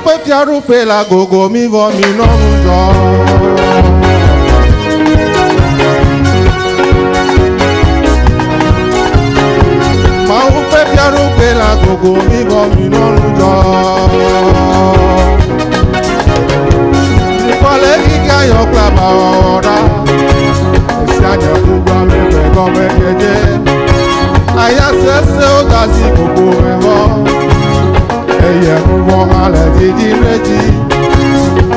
pe tiaru pe la gogo mi vo mi no nujo. Ma u pe tiaru pe la gogo mi vo mi no nujo. Ni pale ki ayo klaba ora. Si anya kuba me pe go me jeje. Aya se o ga si gogo me vo. Eye mwo ale didi reji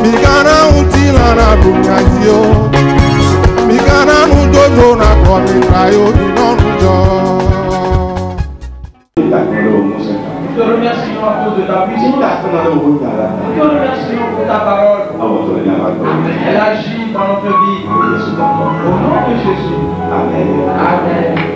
Mikana unti lana rumyazio Mikana nujojo na komi trayo dinonujo. Nous te remercions à cause de ta puissance. Nous te remercions pour ta parole. Elle agit dans notre vie. Au nom de Jésus. Amen. Amen.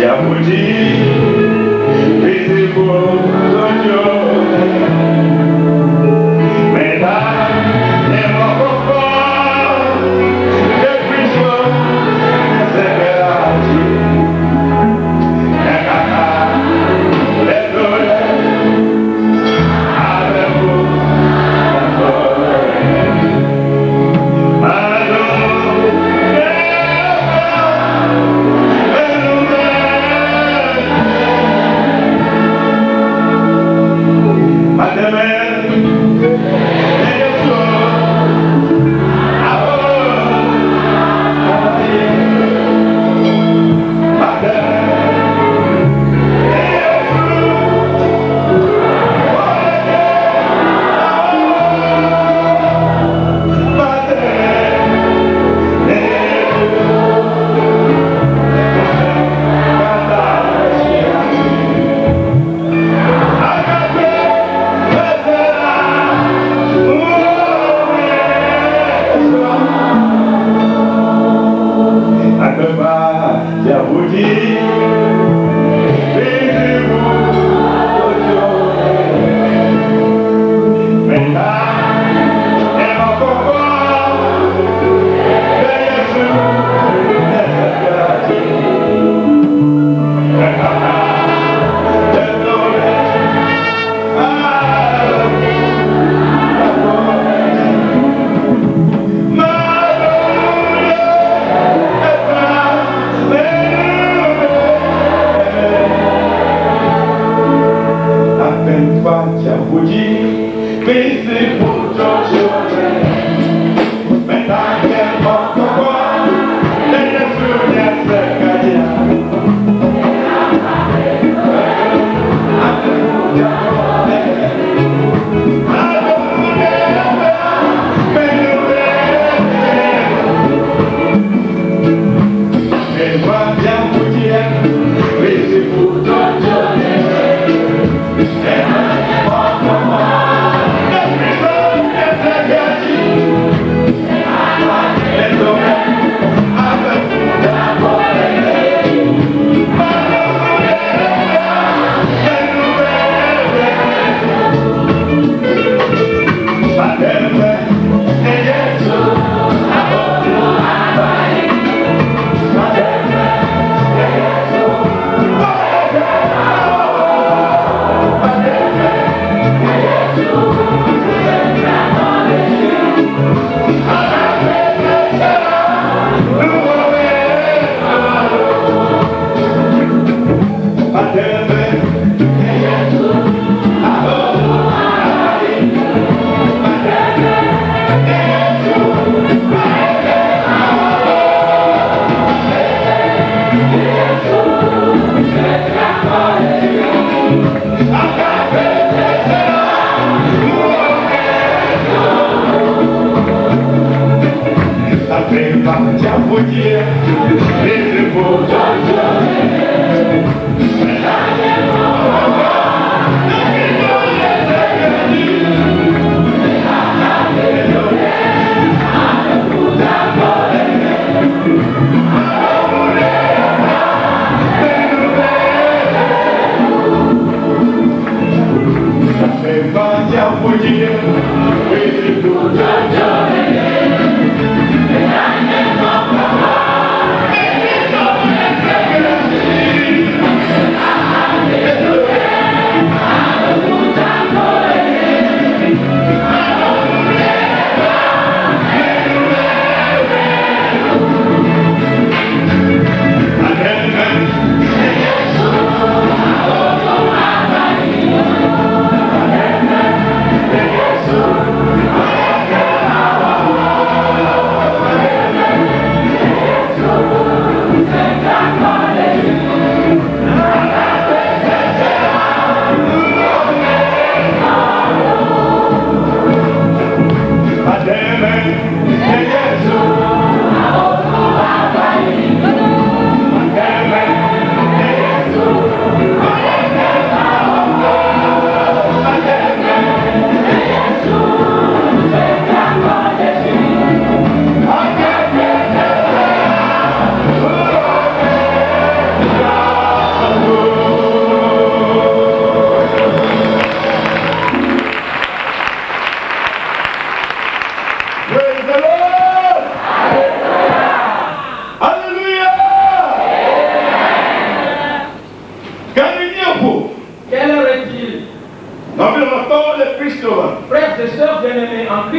Yeah.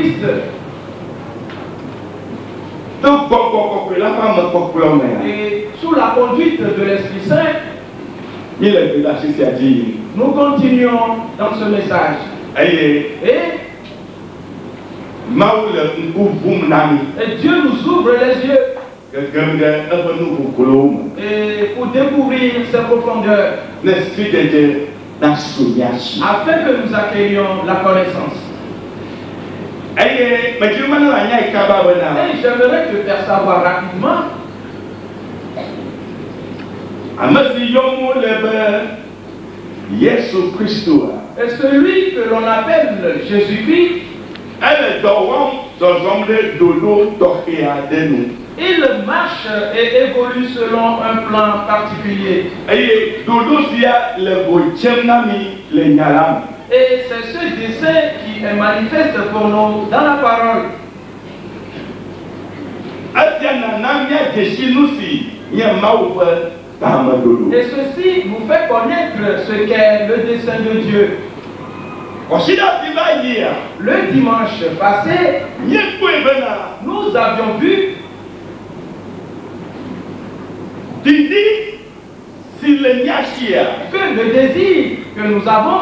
Christ. Et sous la conduite de l'Esprit Saint, nous continuons dans ce message. Et Dieu nous ouvre les yeux et pour découvrir ses profondeurs, afin que nous accueillions la connaissance. Et j'aimerais te faire savoir rapidement et celui que l'on appelle Jésus-Christ, il marche et évolue selon un plan particulier. Et c'est ce dessein qui est manifeste pour nous dans la parole. Et ceci nous fait connaître ce qu'est le dessein de Dieu. Le dimanche passé, nous avions vu que le désir que nous avons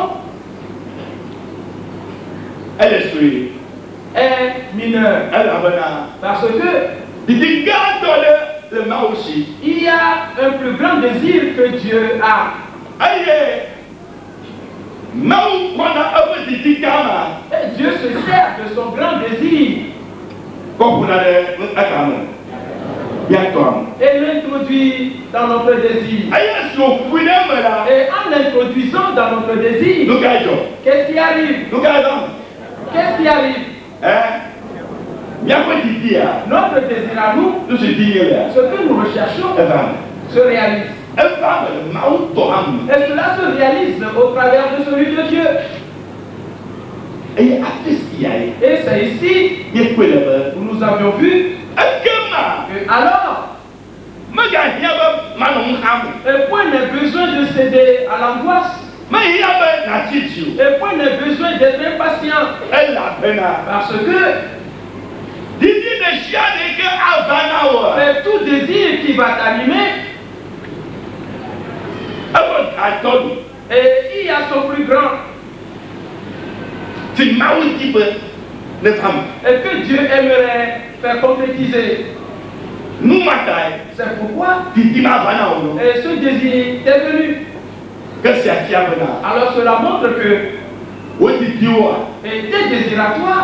est mineur. Parce que il y a un plus grand désir que Dieu a. Et Dieu se sert de son grand désir et l'introduit dans notre désir. Et en l'introduisant dans notre désir, qu'est-ce qui arrive? Qu'est-ce qui arrive? Notre désir à nous, ce que nous recherchons, se réalise. Et cela se réalise au travers de celui de Dieu. Et c'est ici où nous avions vu que alors, et point n'est besoin de céder à l'angoisse. Et point n'est besoin d'être impatient. Parce que tout désir qui va t'animer, et il y a son plus grand. Et que Dieu aimerait faire concrétiser. C'est pourquoi et ce désir est venu. Alors cela montre que et tes désirs à toi,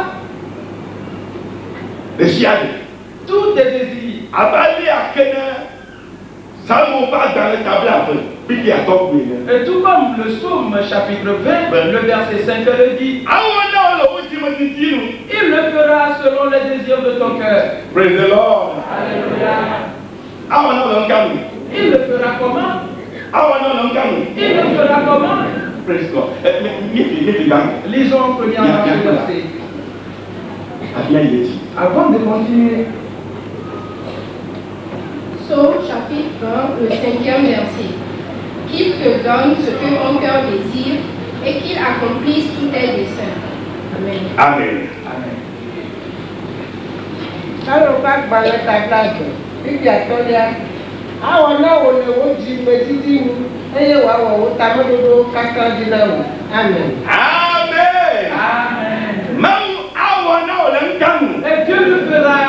tous tes désirs, et tout comme le psaume chapitre 20, le verset 5 le dit, il le fera selon les désirs de ton cœur. Praise the Lord. Alléluia. Il le fera comment? Il le fera comment? Praise God. Lisons en première verset. Avant de continuer. Psaume chapitre 20, le 5e verset. Qu'il te donne ce que ton cœur désire et qu'il accomplisse tous tes desseins. Amen. Amen. Alors, pas de blague. Il y a amen. Et Dieu le fera.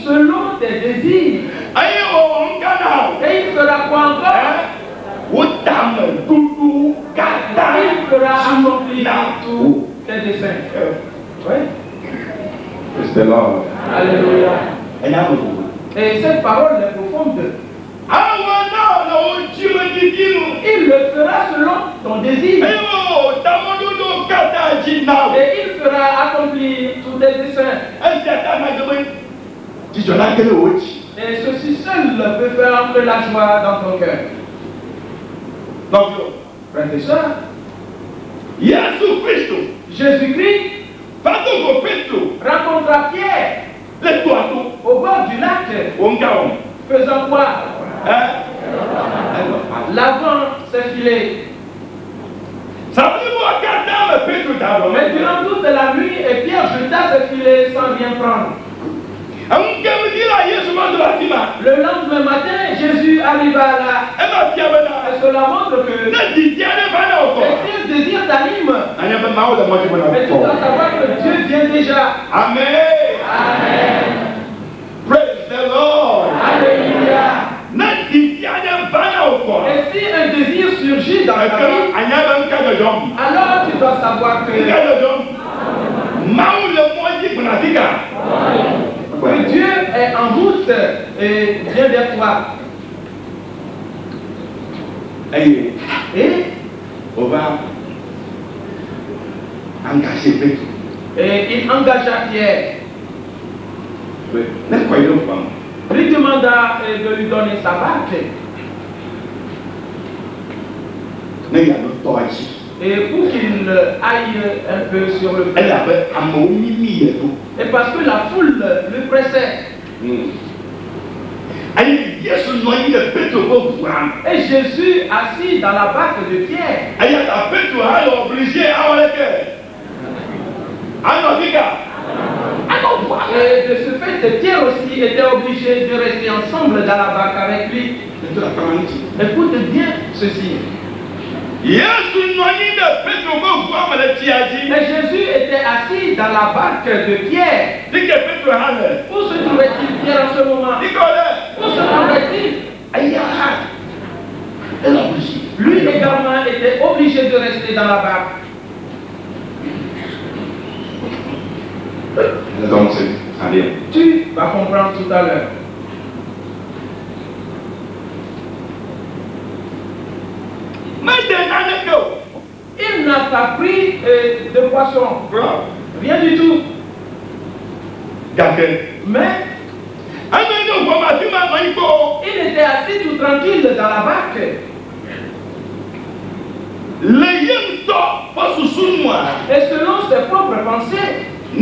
Selon tes désirs. Et il fera quoi encore? Il fera accomplir tous tes desseins. Oui. Alléluia. Et cette parole est profonde. Il le fera selon ton désir. Et il fera accomplir tous tes desseins. Et ceci seul peut faire entrer la joie dans ton cœur. Frères et sœurs, Jésus-Christ rencontra Pierre au bord du lac, faisant quoi? Lavant ses filets. Mais durant toute la nuit, et Pierre jeta ce filet sans rien prendre. Le lendemain matin, Jésus arriva là. Et cela montre que si le désir t'anime, mais tu dois savoir que Dieu vient déjà. Amen. Amen. Praise the Lord. Alléluia. Et si un désir surgit dans ta vie, alors tu dois savoir que Dieu est en route et vient vers toi. Et il engagea Pierre. Lui demanda de lui donner sa barque. Et pour qu'il aille un peu sur le fleuve. Et parce que la foule le pressait. Et Jésus assis dans la barque de Pierre. Et de ce fait, Pierre aussi était obligé de rester ensemble dans la barque avec lui. Écoute bien ceci. Et Jésus était assis dans la barque de Pierre. Où se trouvait-il Pierre en ce moment? Où se trouvait-il? Lui également était obligé de rester dans la barque. Tu vas comprendre tout à l'heure. Il n'a pas pris de poisson. Rien du tout. Mais il était assis tout tranquille dans la barque. Et selon ses propres pensées, et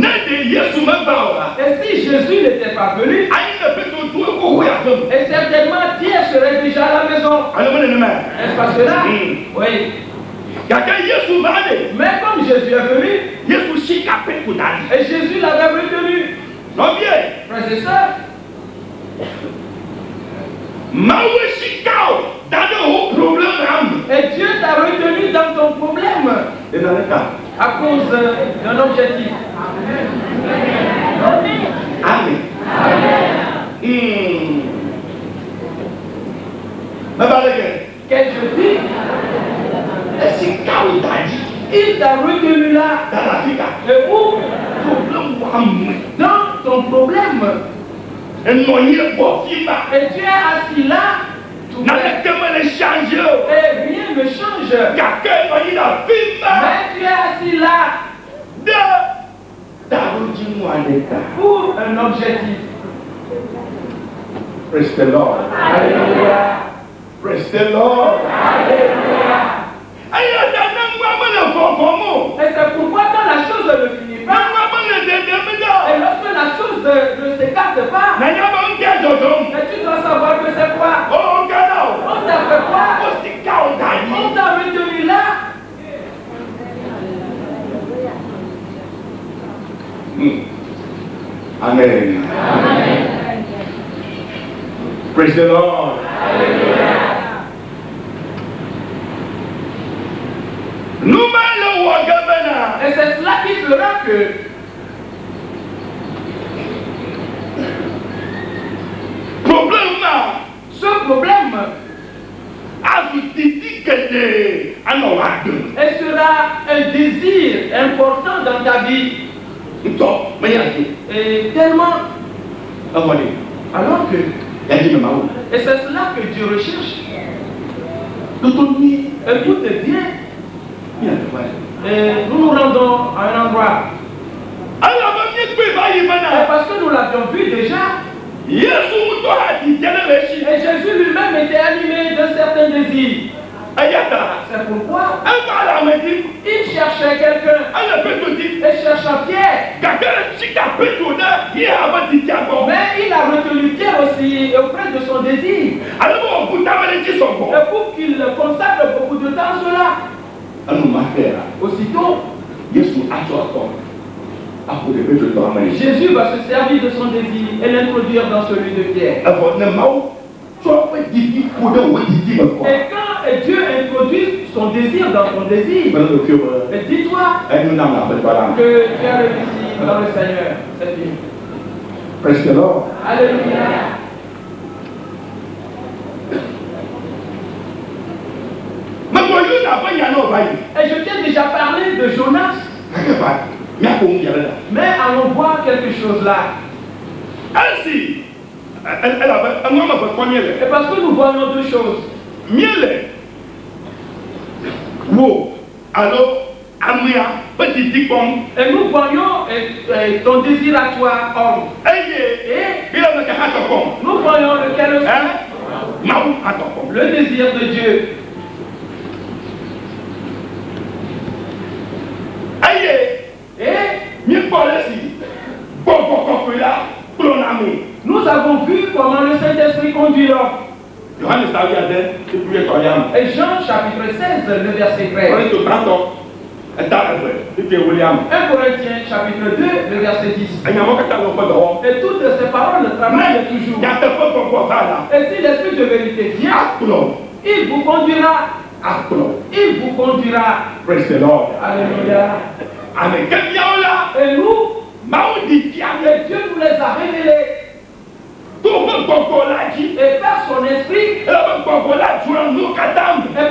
si Jésus n'était pas venu, et certainement Pierre serait déjà à la maison. Est-ce pas cela? Oui. Mais comme Jésus est venu, et Jésus l'avait retenu. Frères et sœurs, et Dieu t'a retenu dans ton problème à cause d'un objectif. Amen. Qu'est-ce que je dis? Il t'a retenu là. Et où? Dans ton problème. Et tu es assis là. Et rien ne change. Mais tu es assis là. Pour un objectif. Praise the Lord. Alléluia. Praise the Lord. Alléluia. Et c'est pourquoi quand la chose ne finit pas, et lorsque la chose ne s'écarte pas, mais tu dois savoir que c'est quoi? On t'a fait quoi? On t'a retenu là. Amen. Amen. Praise the Lord. Alléluia. Et c'est cela qui fera que ce problème et sera un désir important dans ta vie. Et tellement alors que et c'est cela que Dieu recherche. Écoute bien. Et nous nous rendons à un endroit. Parce que nous l'avions vu déjà. Et Jésus lui-même était animé d'un certain désir. C'est pourquoi il cherchait quelqu'un. Et cherchant Pierre. Mais il a retenu Pierre aussi auprès de son désir. Et pour qu'il consacre beaucoup de temps à cela. Aussitôt, Jésus va se servir de son désir et l'introduire dans celui de Pierre. Et quand Dieu introduit son désir dans ton désir, dis-toi que tu as réussi dans le Seigneur. C'est fini. Praise the Lord. Alléluia. Et je t'ai déjà parlé de Jonas. Mais allons voir quelque chose là. Et parce que nous voyons deux choses. Et nous voyons ton désir à toi, homme. Et nous voyons lequel aussi? Le désir de Dieu. Nous avons vu comment le Saint-Esprit conduit l'homme. Et Jean chapitre 16, le verset 13. 1 Corinthiens chapitre 2, le verset 10. Et toutes ces paroles travaillent toujours. Et si l'Esprit de vérité vient, il vous conduira. Il vous conduira. Praise the Lord. Alléluia. Amen. Et nous, et Dieu nous les a révélés. Et par son esprit, et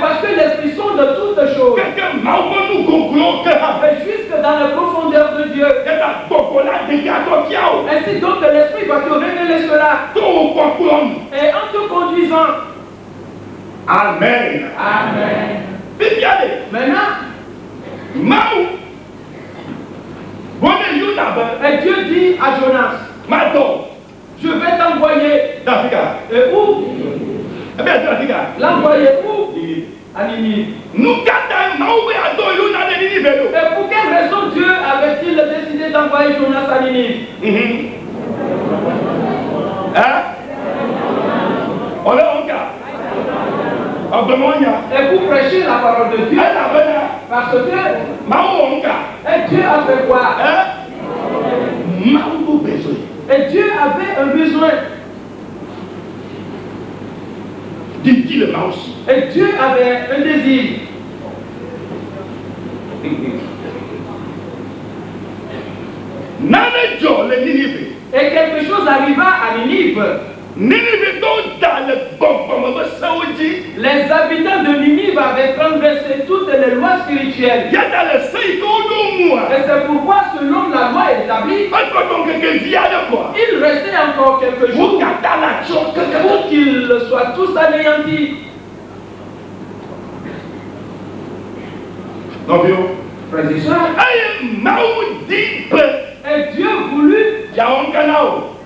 parce que l'esprit sont de toutes choses, et jusque dans la profondeur de Dieu. Ainsi donc l'esprit va te révéler cela. Et en te conduisant. Amen. Amen. Maintenant, et Dieu dit à Jonas, je vais t'envoyer. Et où? L'envoyer où? À Ninive. Et pour quelle raison Dieu avait-il décidé d'envoyer Jonas à Ninive? Et pour prêcher la parole de Dieu. Parce que Dieu a fait quoi? Et Dieu avait un besoin. Et Dieu avait un désir. Et quelque chose arriva à Ninive. Les habitants de Ninive avaient transgressé toutes les lois spirituelles. Et c'est pourquoi, selon la loi établie, il restait encore quelques jours pour qu'ils soient tous anéantis. Frères et sœurs, et Dieu voulut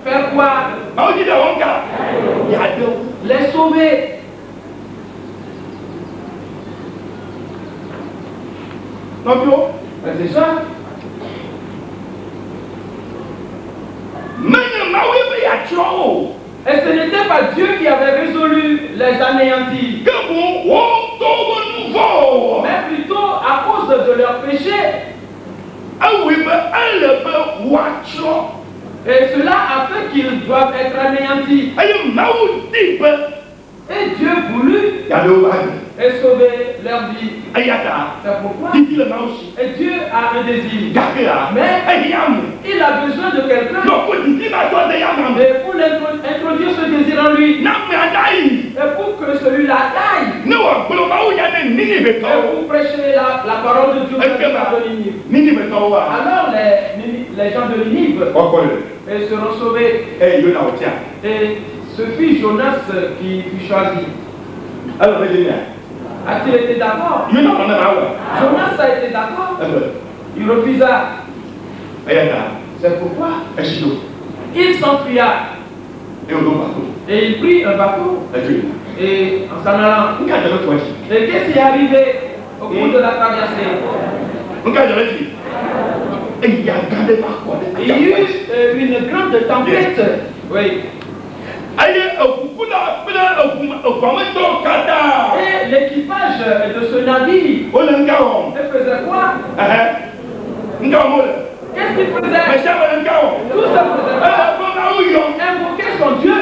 faire quoi? Les sauver. Frères et sœurs, et ce n'était pas Dieu qui avait résolu les anéantis, mais plutôt à cause de leur péché. Et cela a fait qu'ils doivent être anéantis. Et Dieu voulut et sauver leur vie. C'est pourquoi. Et Dieu a un désir. Mais il a besoin de quelqu'un. Et pour introduire ce désir en lui. Et pour que celui-là aille. Et pour prêcher la parole de Dieu de Ninive. Alors les gens de Ninive seront sauvés. Et ce fut Jonas qui fut choisi. A-t-il été d'accord? Jonas a été d'accord. Il refusa. C'est pourquoi il s'enfuya. Et il prit un bateau. Et en s'en allant. Et qu'est-ce qui est arrivé au cours de la traversée? Il y a eu une grande tempête. Oui. Et l'équipage de ce navire faisait quoi? Qu'est-ce qu'il faisait? Tout ça faisait. Invoquer son Dieu.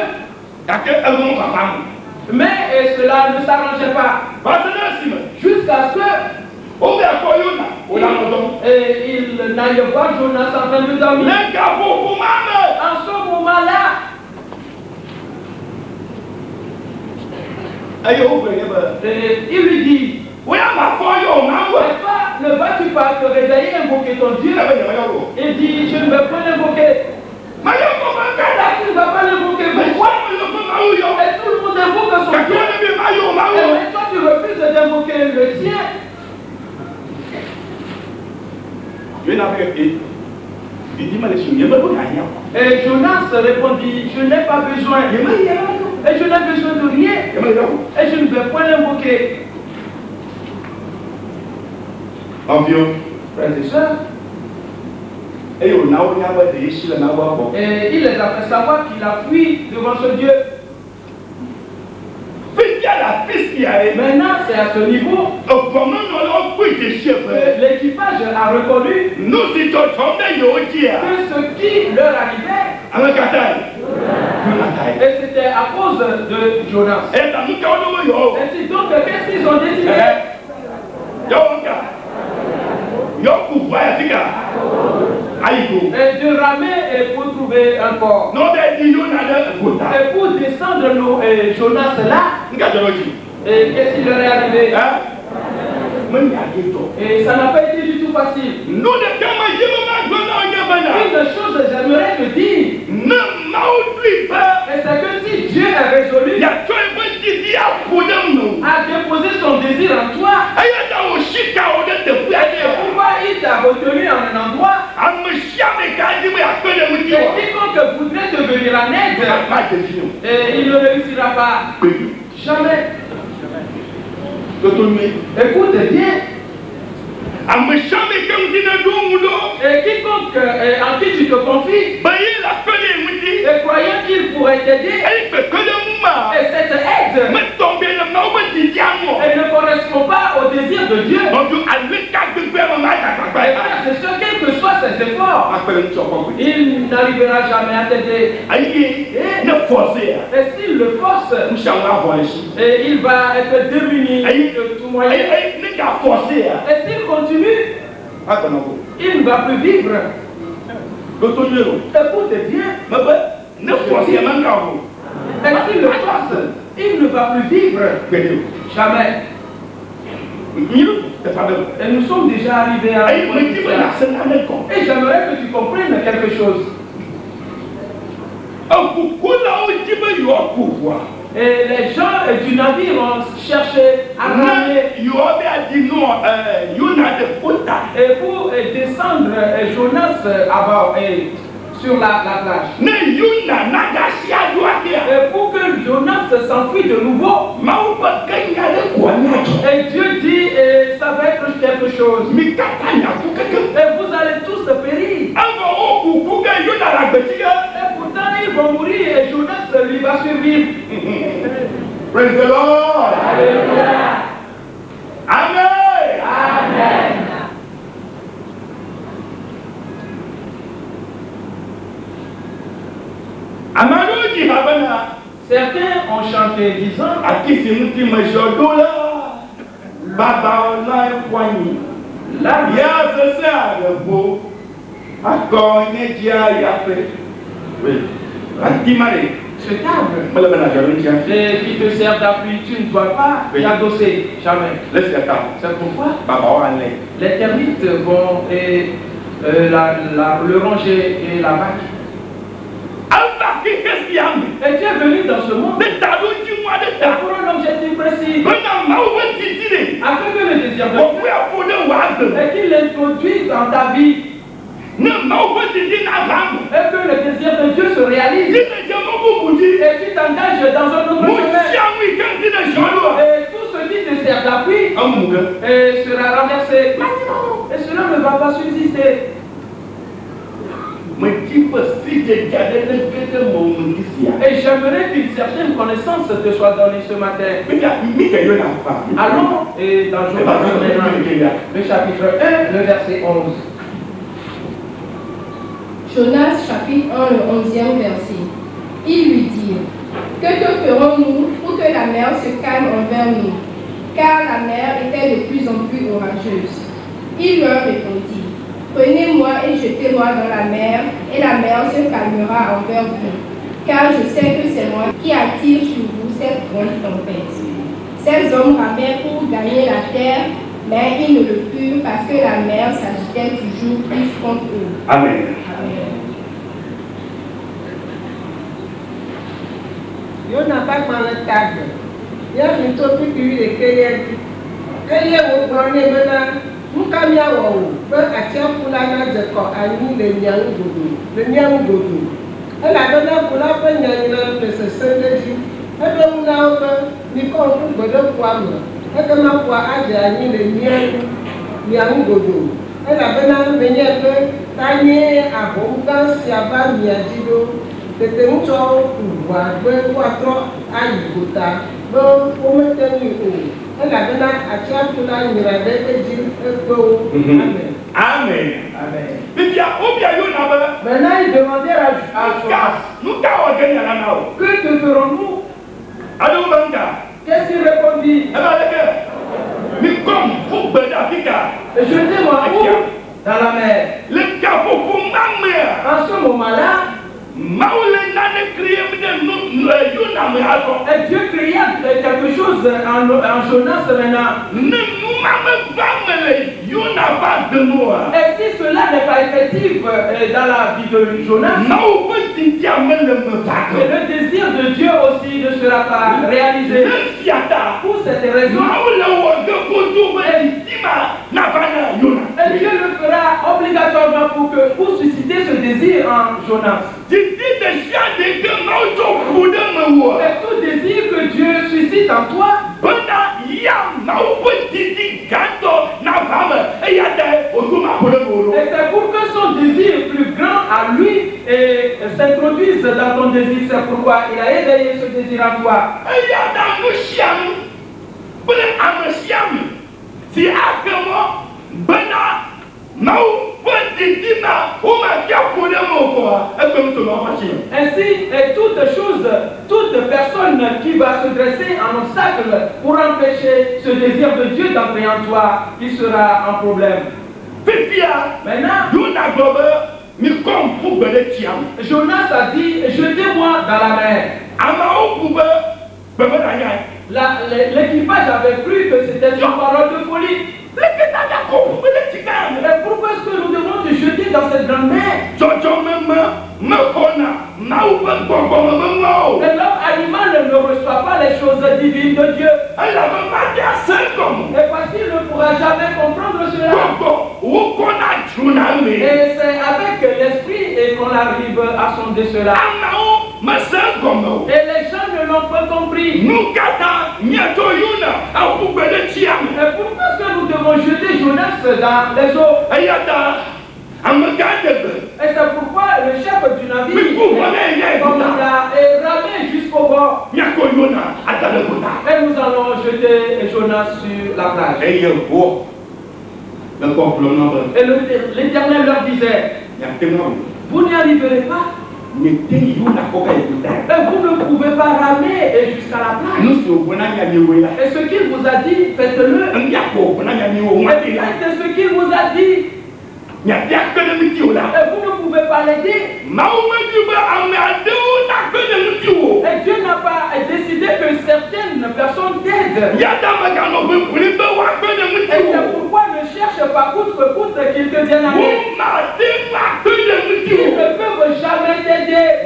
Mais cela ne s'arrangeait pas. Jusqu'à ce que il n'aille voir Jonas en train de dormir. En ce moment-là, il lui dit, ne vas-tu pas te réveiller et invoquer ton Dieu? Il dit, je ne vais pas l'invoquer. Il ne va pas l'invoquer. Pourquoi? Et tout le monde invoque son Dieu. Et toi tu refuses d'invoquer le tien. Et Jonas répondit, je n'ai pas besoin. Et je n'ai besoin de rien. Et je ne vais pas l'invoquer. Frères et sœurs, et il les a fait savoir qu'il a fui devant ce Dieu. Maintenant, c'est à ce niveau que l'équipage a reconnu que ce qui leur arrivait, et c'était à cause de Jonas. Et donc, qu'est-ce qu'ils ont décidé? Et de ramer et pour trouver un corps. Et pour descendre Jonas là, et qu'est-ce qui leur est arrivé? Et ça n'a pas été du tout facile. Une chose j'aimerais te dire, et c'est que si Dieu est résolu à déposer son désir en toi, pourquoi il t'a retenu en un endroit, et quiconque voudrait te venir en aide, et il ne réussira pas. Jamais. Écoute bien. Et quiconque en qui tu te confies, et croyant qu'il pourrait t'aider, et cette aide, elle ne correspond pas au désir de Dieu. C'est sûr, quel que soient ses efforts, il n'arrivera jamais à t'aider. Et s'il le force, et il va être démuni de tout moyen. Et s'il continue, il ne va plus vivre. Écoutez bien. Et s'il le force, il ne va plus vivre. Jamais. Et nous sommes déjà arrivés à... Et j'aimerais que tu comprennes quelque chose. Et les gens du navire ont cherché à ramener et pour descendre Jonas à bord sur la plage. Et pour que Jonas s'enfuit de nouveau, et Dieu dit, ça va être quelque chose. Et vous allez tous périr. Et pourtant ils vont mourir et Jonas lui va survivre. Praise the Lord. Alléluia. Amen. Amen. Certains ont chanté disant, ce table qui te sert d'appui, tu ne dois pas l'adosser, jamais. C'est pourquoi les termites vont le ranger et la vache. Et tu es venu dans ce monde pour un objectif précis, afin que le désir de Dieu et qu'il l'introduise dans ta vie, et que le désir de Dieu se réalise, et tu t'engages dans un autre chemin, et tout ce qui te sert d'appui sera renversé, et cela ne va pas subsister. Et j'aimerais qu'une certaine connaissance te soit donnée ce matin. Allons dans Jonas, le chapitre 1, le verset 11. Jonas chapitre 1, le 11e verset. Ils lui dirent, que ferons-nous pour que la mer se calme envers nous? Car la mer était de plus en plus orageuse. Il leur répondit, prenez-moi et jetez-moi dans la mer, et la mer se calmera envers vous. Car je sais que c'est moi qui attire sur vous cette grande tempête. Ces hommes ramèrent pour gagner la terre, mais ils ne le purent parce que la mer s'agitait toujours plus contre eux. Amen. Amen. Yo n'a pas mal de table. Il y a une topique qui est créée. Elle est au grand maintenant. Nous camia ou ben atia pour la na de ko ani le nyang godo. Le nyang godo. Elle a donné pour la peine nyang le se sendeji. Elle do na o ni ko ku godo kwa mo. Elle ma kwa ade ani le nyang godo. Elle a donné menye pe tanye abonga si aba miajido. Tete ŋutɔ ʋua gbe woatrɔ ayi gota be womete ŋui o elabena atsiaƒu la nyra ɖe edzi egbewo. Amen. Amen. Amen. Bibia, obia yo na be. Maintenant, ils demandèrent à Jonas, Nous ka wa gagner la nao. que ferons-nous? Ado manga. Qu'est-ce qu'il répondit? E ba leke. Mi kom fu gbe da fika. Jetez-moi où? Dans la mer. Le ka fu fu mamia. En ce moment-là, Maule na ne kriye mi de nu yo na me aso. Dieu créa quelque chose en Jonas maintenant. Ne nous mame vamele yo na ba de moi. Et si cela n'est pas effectif dans la vie de Jonas, Na o pe ti amele me et ta. le désir de Dieu aussi ne sera pas réalisé. Ne siata. Pour cette raison, Maule wo de kodo be tima na bana yo na. et Dieu le fera obligatoirement pour susciter ce désir en Jonas. Titi de chien de que mauto kude me wo. Et tout désir que Dieu suscite en toi, Bana ya mau pe titi ganto na fame. E ya de o ma kude mo. et c'est pour que son désir plus grand à lui et s'introduise dans ton désir. C'est pourquoi il a éveillé ce désir en toi. E ya da no chiam. Bele amasiam. Si akemo bana mau pe titi na o ma kia kude mo ko. E pe mto no machi. Ainsi, et toute personne qui va se dresser en obstacle pour empêcher ce désir de Dieu d'entrer en toi, il sera en problème. Fifia. Maintenant, Yo na gobe mi kom fu bele chiam. Jonas a dit, jetez-moi dans la mer. Amao kube bebe na ya. L'équipage avait cru que c'était une parole de folie. Leketa ya ko bele chika. Mais pourquoi est-ce que nous devons te jeter dans cette grande mer? Jojo me kona na u be gbogbo me mo. Et l'homme animal ne reçoit pas les choses divines de Dieu. Ala me ma dia sen kom. Et parce qu'il ne pourra jamais comprendre cela. Gbogbo u kona juna me. Et c'est avec l'esprit et qu'on arrive à sonder cela. Amao me sen kom. Et les gens ne l'ont pas compris. Nu kata nyato yuna a fu bele chiam. Et pourquoi est-ce que nous devons jeter Jonas dans les eaux? Ayata amagade. Et c'est pourquoi le chef du navire, Mais vous voyez, comme il a ramé jusqu'au bord, Nyako yuna atale kota. et nous allons jeter Jonas sur la plage. Eye wo. Le complot Et l'Éternel leur disait, vous n'y arriverez pas. Et vous ne pouvez pas ramer jusqu'à la plage. Et ce qu'il vous a dit, faites-le. Et faites ce qu'il vous a dit. Et vous ne pouvez pas l'aider. Et Dieu n'a pas décidé que certaines personnes t'aident. Et c'est pourquoi ne cherche pas coûte que coûte qu'ils te viennent à l'aide. Ils ne peuvent jamais t'aider. Et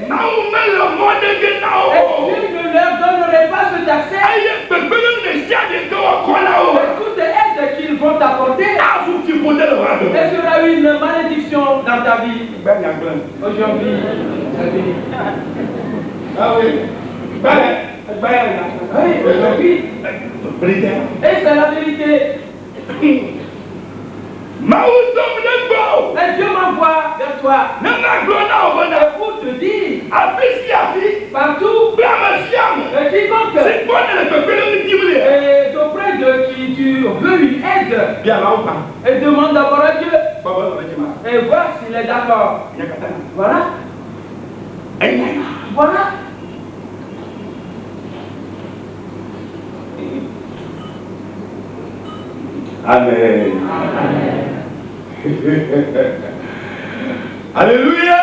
Dieu ne leur donnerait pas cet accès. Et toute aide qu'ils vont t'apporter, ce sera une malédiction dans ta vie. Aujourd'hui, Ah oui. oui, aujourd'hui. Et c'est la vérité. Et Dieu m'envoie vers toi. Et pour te dire, partout, quiconque est auprès de qui tu veux une aide, et demande d'abord à Dieu, et voir s'il il est d'accord. Voilà. Voilà. Amen. Alléluia.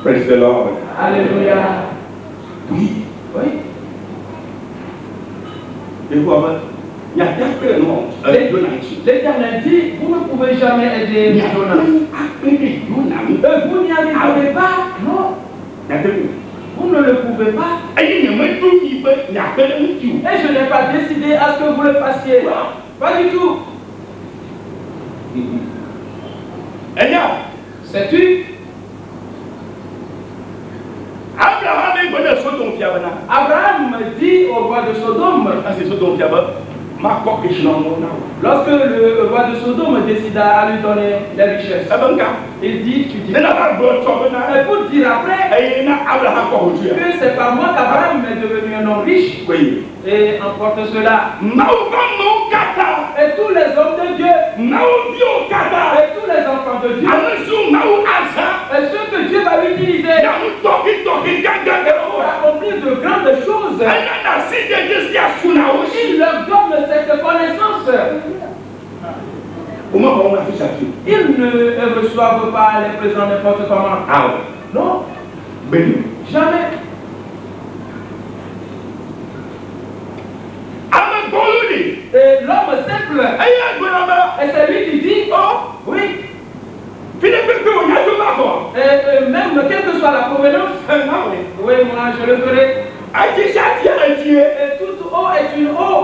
Praise the Lord. Alléluia. Oui. Oui. Et vous, il y a quelqu'un, non, L'Éternel dit, vous ne pouvez jamais aider Jonas. Vous n'y arriverez pas. Non. Vous ne le pouvez pas. Et je n'ai pas décidé à ce que vous le fassiez. Pas du tout. Sais-tu? Abraham dit au roi de Sodome. Lorsque le roi de Sodome décida à lui donner les richesses, il dit, tu dis, et pour dire après que c'est par moi qu'Abraham est devenu un homme riche. Et emporte cela. Et tous les hommes de Dieu, et tous les enfants de Dieu, et ceux que Dieu va utiliser pour accomplir de grandes choses, il leur donne cette connaissance. Ils ne reçoivent pas les présents n'importe comment. Non. Jamais. Et l'homme simple, et c'est lui qui dit, oh, oui. Et même quelle que soit la provenance, oui, moi je le ferai. Et toute eau est une eau.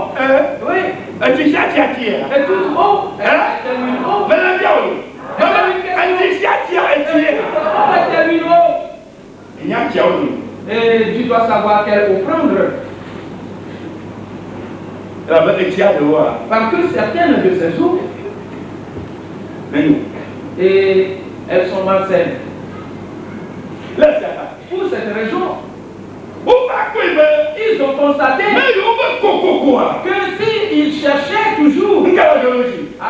Oui. Et toute eau est une eau. Et tu dois savoir quelle eau prendre. Parce que certaines de ces eaux, et elles sont malsaines. Pour cette raison, ils ont constaté que s'ils cherchaient toujours à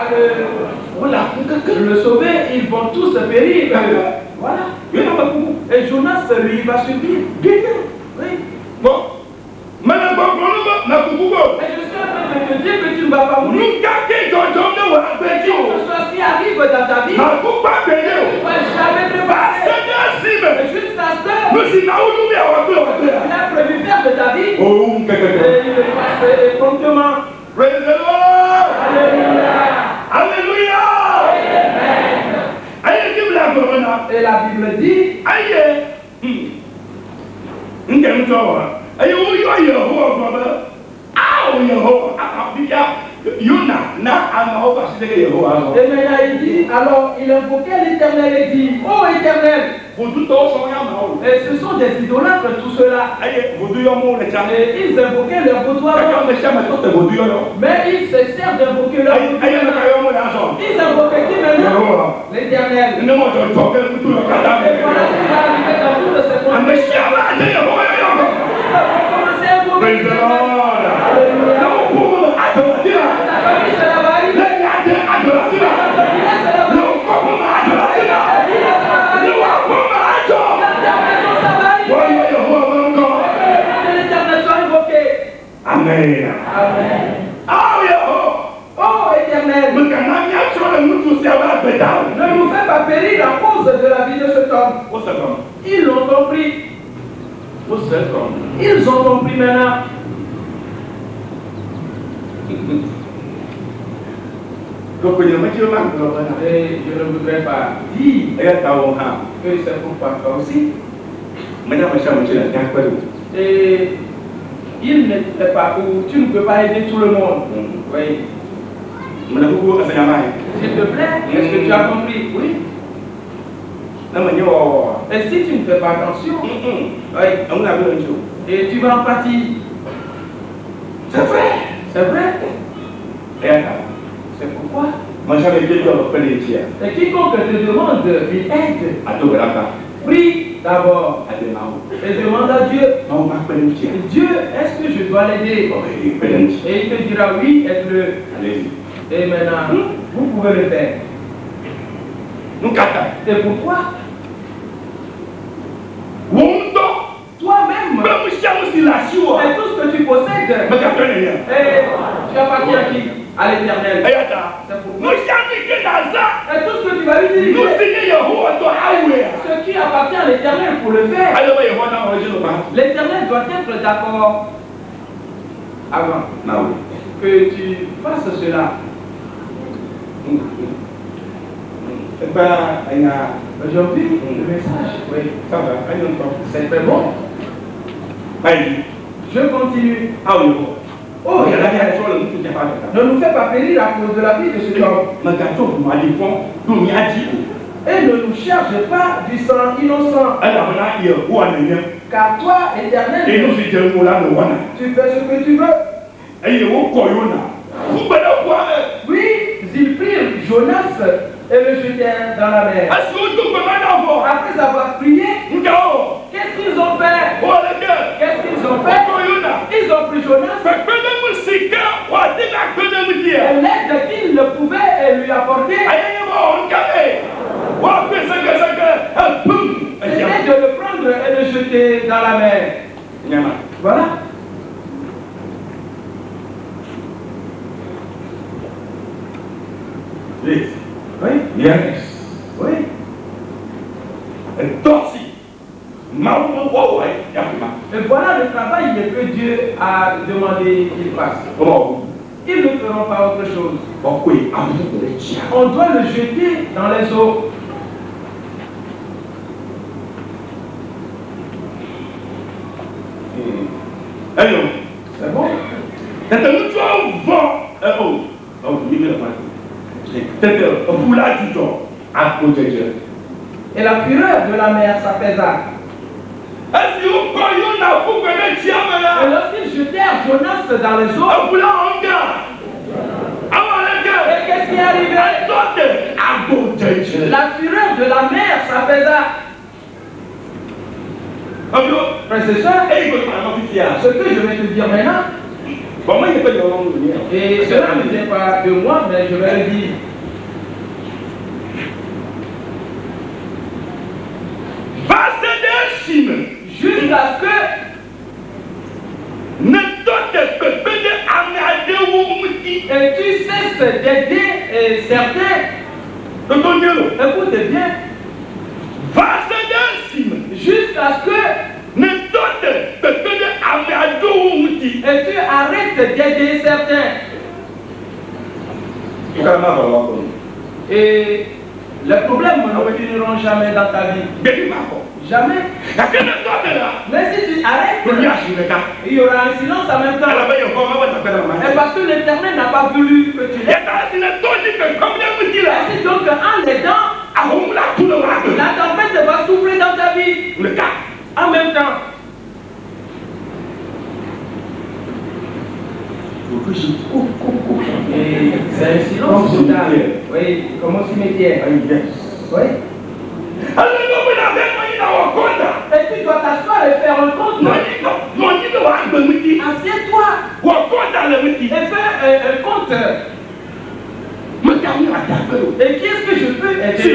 le sauver, ils vont tous périr. Voilà. Et Jonas, lui, va subir. Oui. Bon. Et je suis en train de te dire que tu ne vas pas mourir. Que ce qui arrive dans ta vie, tu ne vas jamais te passer. Et juste à ce que tu as prévu faire de ta vie, et il le passe promptement. Praise the Lord. Alléluia. Alléluia. Et la Bible dit, et maintenant il dit, alors il invoquait l'Éternel et dit, oh Éternel, et ce sont des idolâtres tout cela. Et ils invoquaient leur boudoir, mais ils se servent d'invoquer leur boudoir. Ils invoquaient qui maintenant? L'Éternel. Et voilà ce qui va arriver dans toutes ces conditions. Praise the Lord. Amen. Oh Éternel, ne nous fais pas périr à cause de la vie de cet homme. Ils l'ont compris. Ils ont compris maintenant. Et je ne voudrais pas dire que c'est pourquoi toi aussi. Et il n'est pas où tu ne peux pas aider tout le monde. Oui. S'il te plaît, est-ce que tu as compris? Oui. Et si tu ne fais pas attention, oui. Et tu vas en pâtir. C'est vrai. C'est vrai. C'est pourquoi. Et quiconque te demande une aide, prie d'abord et demande à Dieu. Dieu, est-ce que je dois l'aider? Et il te dira oui, aide-le. Et maintenant, vous pouvez le faire. Et pourquoi? Toi-même, et tout ce que tu possèdes, et tu appartiens à qui? À l'Éternel. C'est pourquoi. Et tout ce que tu vas utiliser, ce qui appartient à l'Éternel pour le faire, l'Éternel doit être d'accord avant que tu fasses cela. Aujourd'hui, le message, oui, ça va, c'est très bon. Je continue. Oh, il y a la ne nous fais pas périr à cause de la vie de ce homme. Et ne nous cherche pas du sang innocent. Car toi, Éternel, tu fais ce que tu veux. Oui, ils prirent Jonas et le jetèrent dans la mer. Après avoir prié, qu'est-ce qu'ils ont fait? Qu'est-ce qu'ils ont fait? Ils ont pris Jonas et l'aide qu'ils ne pouvaient lui apporter, c'était de le prendre et de le jeter dans la mer. Voilà. Oui. Yes. Oui. Et torsi. Et voilà le travail que Dieu a demandé qu'il fasse. Ils ne feront pas autre chose. On doit le jeter dans les eaux. C'est bon? Et la fureur de la mer s'apaisa. Et lorsqu'ils jetèrent Jonas dans les eaux, et qu'est-ce qui est arrivé? La fureur de la mer s'apaisa. Frères et sœurs, ce que je vais te dire maintenant, et cela ne vient pas de moi, mais je vais le dire. Jusqu'à ce que et tu cesses d'aider certains. Écoutez bien. Jusqu'à ce que et tu arrêtes d'aider certains. Et les problèmes ne finiront jamais dans ta vie. Jamais. Mais si tu arrêtes, il y aura un silence en même temps. Et parce que l'Éternel n'a pas voulu que tu l'aides. Ainsi donc en l'aidant, la tempête va souffler dans ta vie. En même temps. Et c'est un silence total. Oui, comme au cimetière. Oui. Et tu dois t'asseoir et faire un compte. Assieds-toi et fais un compte. Et qui est-ce que je peux aider?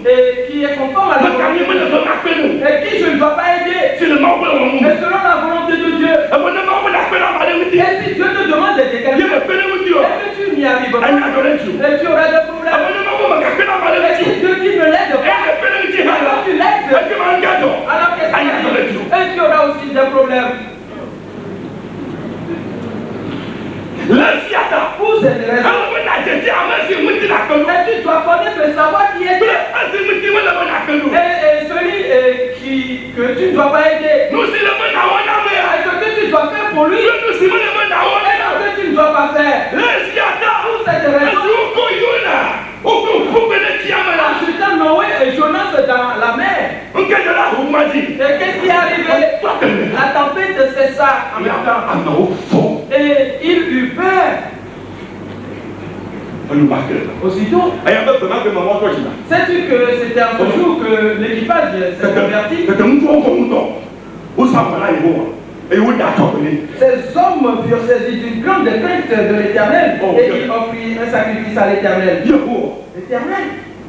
Et qui est conforme à la volonté de Dieu? Et qui je ne dois pas aider? Et selon la volonté de Dieu. Et si Dieu te demande d'aider quelqu'un, est-ce que tu n'y arrives pas? Et tu auras des problèmes. Et si Dieu dit ne l'aide pas, alors tu l'aides. Alors qu'est-ce qu'il dit? Et tu auras aussi des problèmes. Pour cette raison, et tu dois connaître et savoir qui est Dieu. Et celui que tu ne dois pas aider. Et ce que tu dois faire pour lui. Et ce que tu ne dois pas faire. Pour cette raison, en jetant Noé et Jonas dans la mer. Et qu'est-ce qui est arrivé? La tempête cessa en même temps. Et il eut peur. Aussitôt, sais-tu que c'était un jour que l'équipage s'est converti? Ces hommes furent saisis d'une grande crainte de l'Éternel et ils offrirent un sacrifice à l'Éternel. L'Éternel,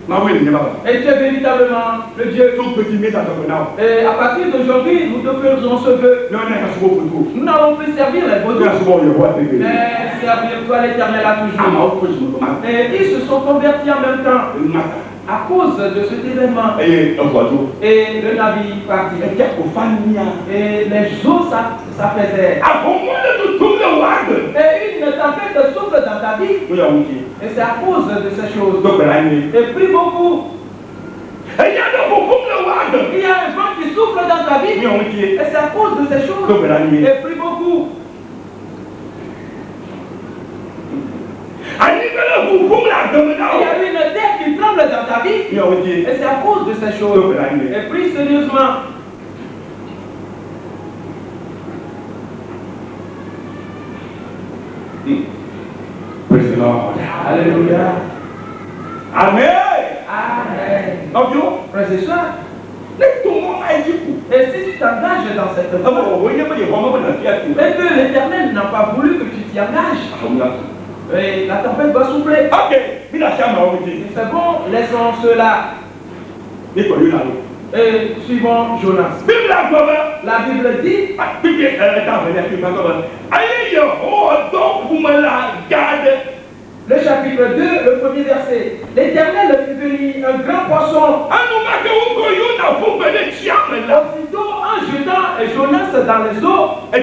Et tu es véritablement le Dieu. Et à partir d'aujourd'hui, nous te faisons ce vœu. Nous n'allons plus servir les vaudous, mais servir toi l'Éternel à toujours. Et ils se sont convertis en même temps à cause de cet événement. Et le navire partit. Et les eaux s'apaisaient. Et une tempête souffle dans ta vie. Et c'est à cause de ces choses. Et prie beaucoup. Il y a un vent qui souffle dans ta vie. Et c'est à cause de ces choses. Et prie beaucoup. Il y a une terre qui tremble dans ta vie. Et c'est à cause de ces choses. Et prie sérieusement. Praise the Lord. Alléluia. Amen. Amen. Frères et sœurs, et si tu t'engages dans cette voie, et que l'Éternel n'a pas voulu que tu t'y engages, et la tempête va souffler. C'est bon, laissons cela. Et suivons Jonas. La Bible dit, le chapitre 2, le premier verset. L'Éternel fit venir un grand poisson. Aussitôt, en jetant Jonas dans les eaux, et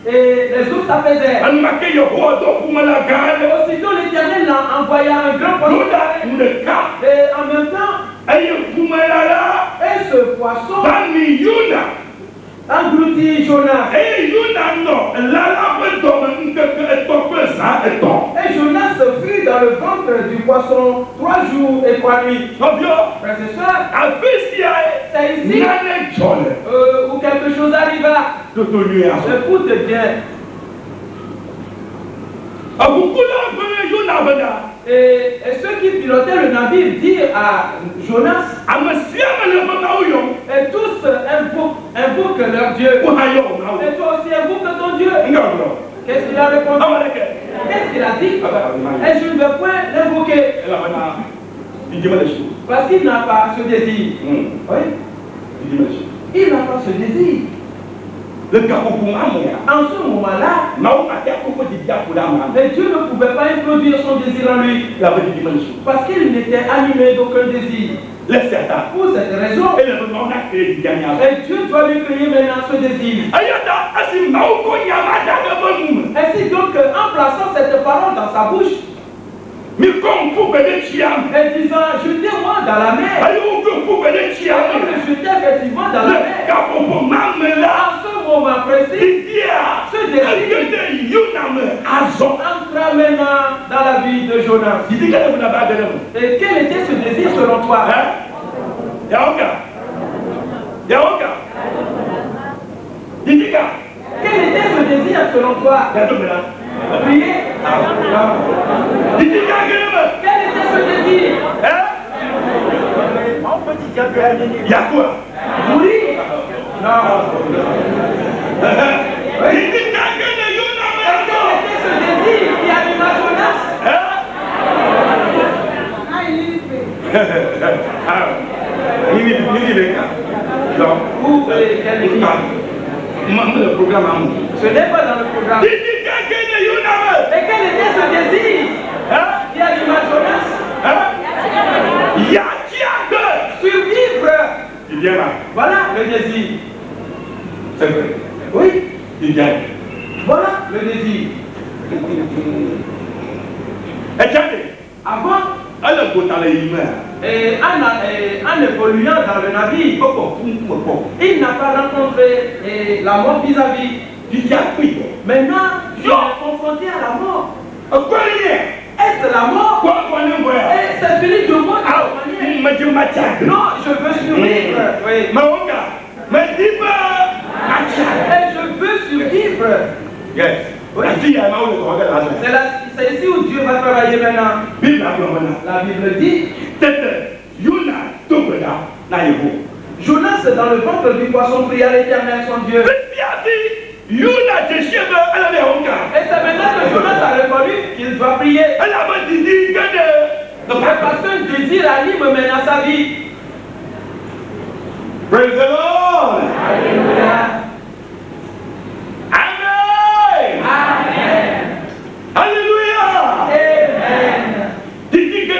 les eaux s'apaisaient. Aussitôt, l'Éternel envoya un grand poisson. Et en même temps, et ce poisson engloutit Jonas. Et Jonas fut dans le ventre du poisson 3 jours et 3 nuits. Frères et sœurs, c'est ici où quelque chose arriva. Écoute bien. Et ceux qui pilotaient le navire dirent à Jonas, et tous invoquent leur Dieu. Et toi aussi invoque ton Dieu. Qu'est-ce qu'il a répondu? Qu'est-ce qu'il a dit? Et je ne veux point l'invoquer. Parce qu'il n'a pas ce désir. Oui? Il n'a pas ce désir. En ce moment-là, mais Dieu ne pouvait pas introduire son désir en lui. Parce qu'il n'était animé d'aucun désir. Pour cette raison, et Dieu doit lui créer maintenant ce désir. Ainsi donc, en plaçant cette parole dans sa bouche, et disant, jetez-moi dans la mer. Et jeter effectivement dans la mer. En ce moment précis, ce désir entra maintenant dans la vie de Jonas. Et quel était ce désir selon toi? Quel était ce désir selon toi? Prier. Quel était ce désir? Il y a quoi? Mourir. Non. Quel était ce désir qui anima Jonas? Le programme. Ce n'est pas dans le programme. Et quel était ce désir qui anima Jonas? Survivre. Voilà le désir. C'est vrai. Oui. Il vient. Voilà le désir. Avant, et en évoluant dans le navire, il n'a pas rencontré la mort vis-à-vis. Maintenant, il est confronté à la mort. Est-ce la mort? Et c'est fini de mort. Non, je veux survivre. Oui. Et je veux survivre. Yes. Oui. C'est ici où Dieu va travailler maintenant. La Bible dit, Jonas dans le ventre du poisson pria l'Éternel son Dieu. Et c'est maintenant que Jonas a reconnu qu'il doit prier. Parce qu'un désir anime maintenant sa vie. Praise the Lord. Alléluia. Amen. Amen. Alléluia. Amen. Titi que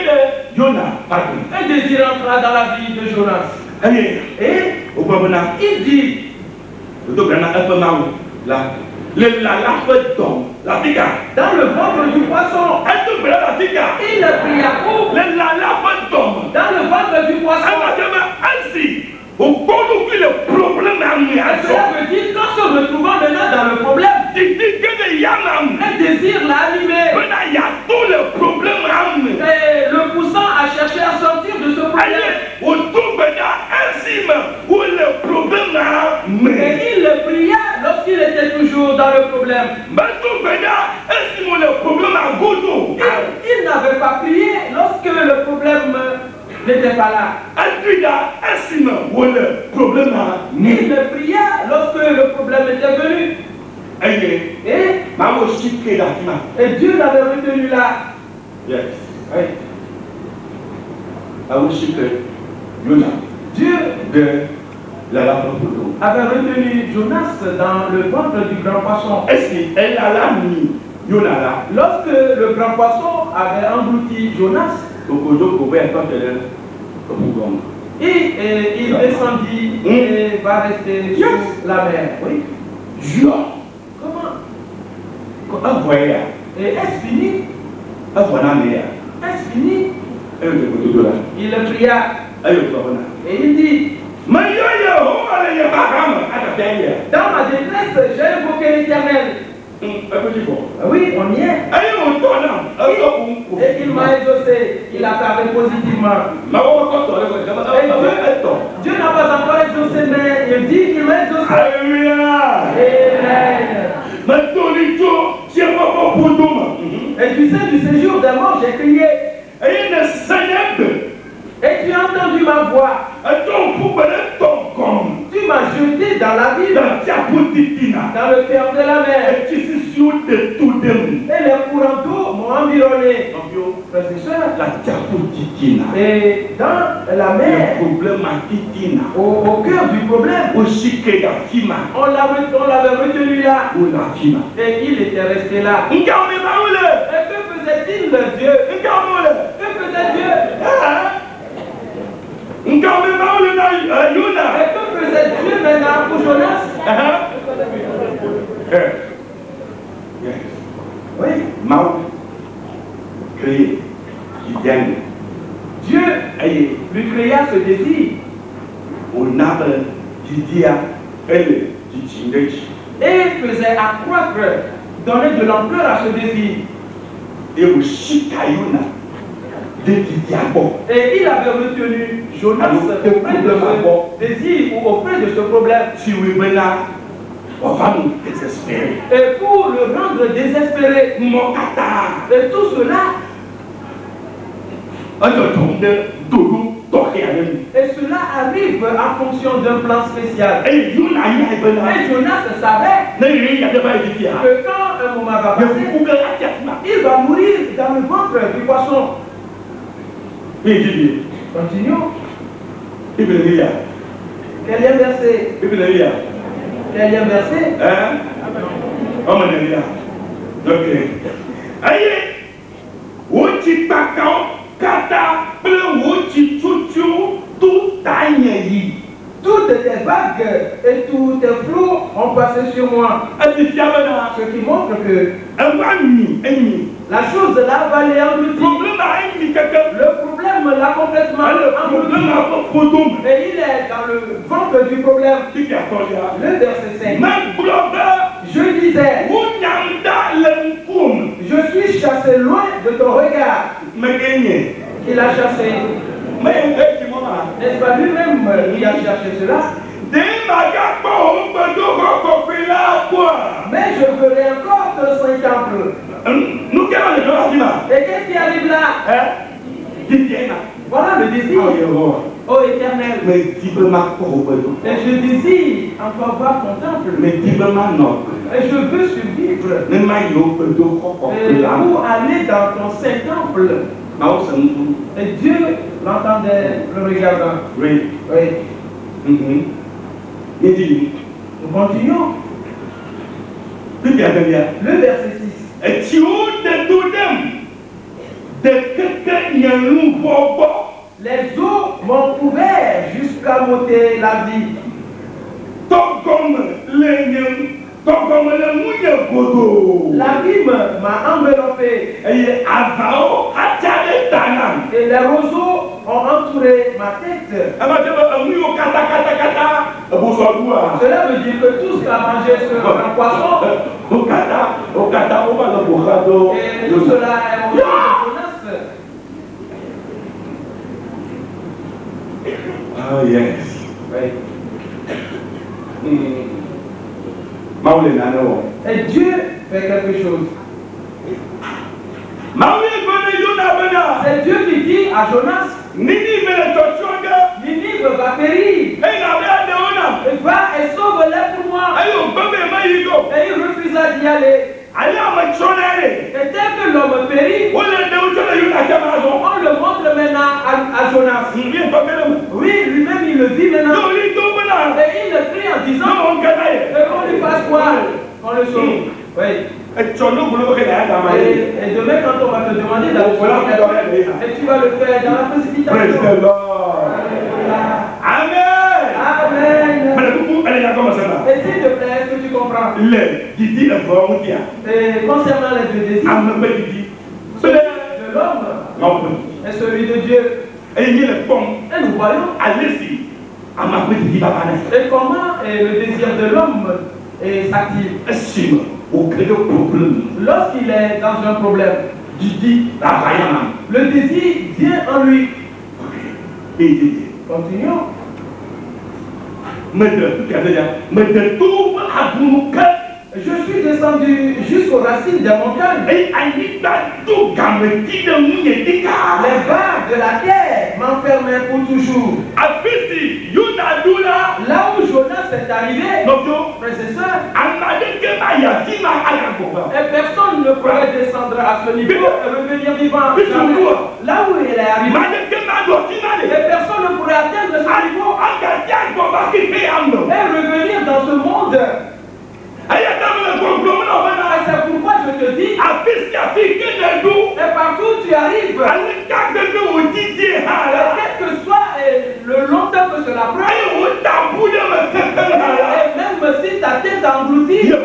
Yona, pardon. Un désir entra dans la vie de Jonas. Allez, Et au Babona, il dit, le Dobrana un peu mal là. La peut tomber, la tika. dans le ventre du poisson, Un peu la tika. il pria où? La peut tomber. Dans le ventre du poisson. Ainsi, au cours du le problème à nous. Cela veut dire qu'en se retrouvant maintenant dans le problème, Titi que Yanam. un désir l'a animé. Il y a tout le problème à nous. Et le poussant à chercher à sortir de ce problème. Autour de ainsi, où le problème à nous. Et il le pria lorsqu'il était toujours dans le problème. Il n'avait pas prié lorsque le problème n'était pas là. Il ne pria lorsque le problème était venu. Et Dieu l'avait retenu là. Yes. Oui. Dieu avait retenu Jonas dans le ventre du grand poisson. Lorsque le grand poisson avait englouti Jonas, et il descendit et va rester sur la mer. Oui. Comment? Et est-ce fini? Est-ce fini? Il pria et il dit, dans ma détresse, j'ai invoqué l'Éternel. Oui, on y est. Et il m'a exaucé. Il a parlé positivement. Dieu n'a pas encore exaucé, mais il dit qu'il m'a exaucé. Et tu sais, du séjour des morts, j'ai crié. Et tu as entendu ma voix. Tu m'as jeté dans la ville, dans le cœur de la mer. Et les courants d'eau m'ont environné. Frères et sœurs, et dans la mer, au cœur du problème, on l'avait retenu là. Et il était resté là. Et que faisait-il, Dieu? Que faisait Dieu? Et que faisait Dieu maintenant pour Jonas? Oui. Dieu lui créa ce désir. Et faisait accroître, donner de l'ampleur à ce désir. Et il avait retenu Jonas auprès de ce désir ou auprès de ce problème. Et pour le rendre désespéré. Et tout cela. Et cela arrive en fonction d'un plan spécial. Et Jonas savait que quand un moment va passer, il va mourir dans le ventre du poisson. Continuons. Quel verset? Quel verset? Toutes les vagues et tous les flots ont passé sur moi. Ce qui montre que la chose l'a avalé englouti. Le problème l'a complètement englouti. Et il est dans le ventre du problème. Le verset 5. Je disais, je suis chassé loin de ton regard. Il a chassé. N'est-ce pas lui-même qui a cherché cela? Mais je ferai encore de ce temple. Et qu'est-ce qui arrive là? Voilà le désir. Oh Éternel. Et je désire encore voir ton temple. Et je veux survivre. Et pour aller dans ton saint temple. Et Dieu l'entendait, le regardant. Oui. Oui. Nous continuons. Le verset 6. Et tu de tout de quelqu'un y a un nouveau. Les eaux m'ont couvert jusqu'à m'ôter la vie. L'abîme m'a enveloppé. Et les roseaux ont entouré ma tête. Cela veut dire que tout ce qu'il a mangé sur un poisson. Et tout cela est mangé de Jonas. Oh yes. Oui. Et Dieu fait quelque chose. C'est Dieu qui dit à Jonas, Ninive va périr. Et va et sauve-les pour moi. Et il refusa d'y aller. Et tel que l'homme périt, on le montre maintenant à Jonas. Oui, lui-même il le vit maintenant. Et il le crie en disant, qu'on lui fasse quoi? Qu'on le sauve. Oui. Et demain quand on va te demander d'aller, et tu vas le faire dans la précipitation. Praise the Lord. Amen. Amen. Et s'il te plaît, est-ce que tu comprends? Et concernant les deux désirs, celui de l'homme et celui de Dieu. Et nous voyons et comment le désir de l'homme s'active. Lorsqu'il est dans un problème, le désir vient en lui. Continuons. Je suis descendu jusqu'aux racines des montagnes. Les vagues de la terre m'enfermaient pour toujours. Là où Jonas est arrivé, frères et sœurs, et personne ne pourrait descendre à ce niveau et revenir vivant. Là où il est arrivé, et personne ne pourrait atteindre ce niveau et revenir dans ce monde. C'est pourquoi je te dis, et partout où tu arrives, quel que soit le longtemps que cela prend, et même si ta tête engloutie, et la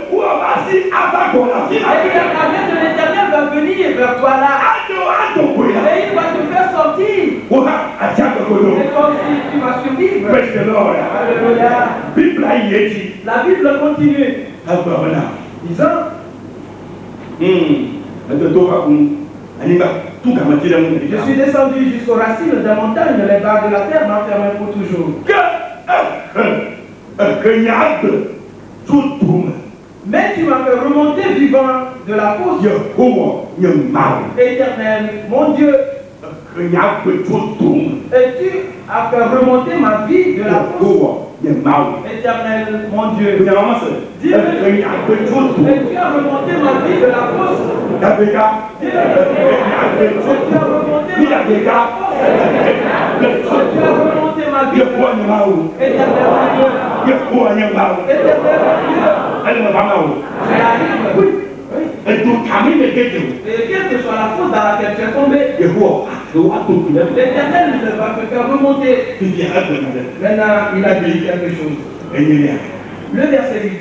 main de l'Éternel va venir vers toi là, et il va te faire sortir, et comme si tu vas survivre. Alléluia. La Bible continue disant, je suis descendu jusqu'aux racines des montagnes, les barres de la terre m'enfermaient pour toujours. Mais tu m'as fait remonter vivant de la fosse. Éternel, mon Dieu, et tu as fait remonter ma vie de la fosse. Éternel, mon Dieu, dis-le, et tu as remonté ma vie de la fosse. Tu as remonté ma vie de la fosse. Tu as remonté ma vie de la fosse. Éternel, mon Dieu. Éternel, mon Dieu. Et quelle que soit la faute dans laquelle tu es tombé, l'Éternel va te faire remonter. Maintenant, il a dit quelque chose. Le verset 8.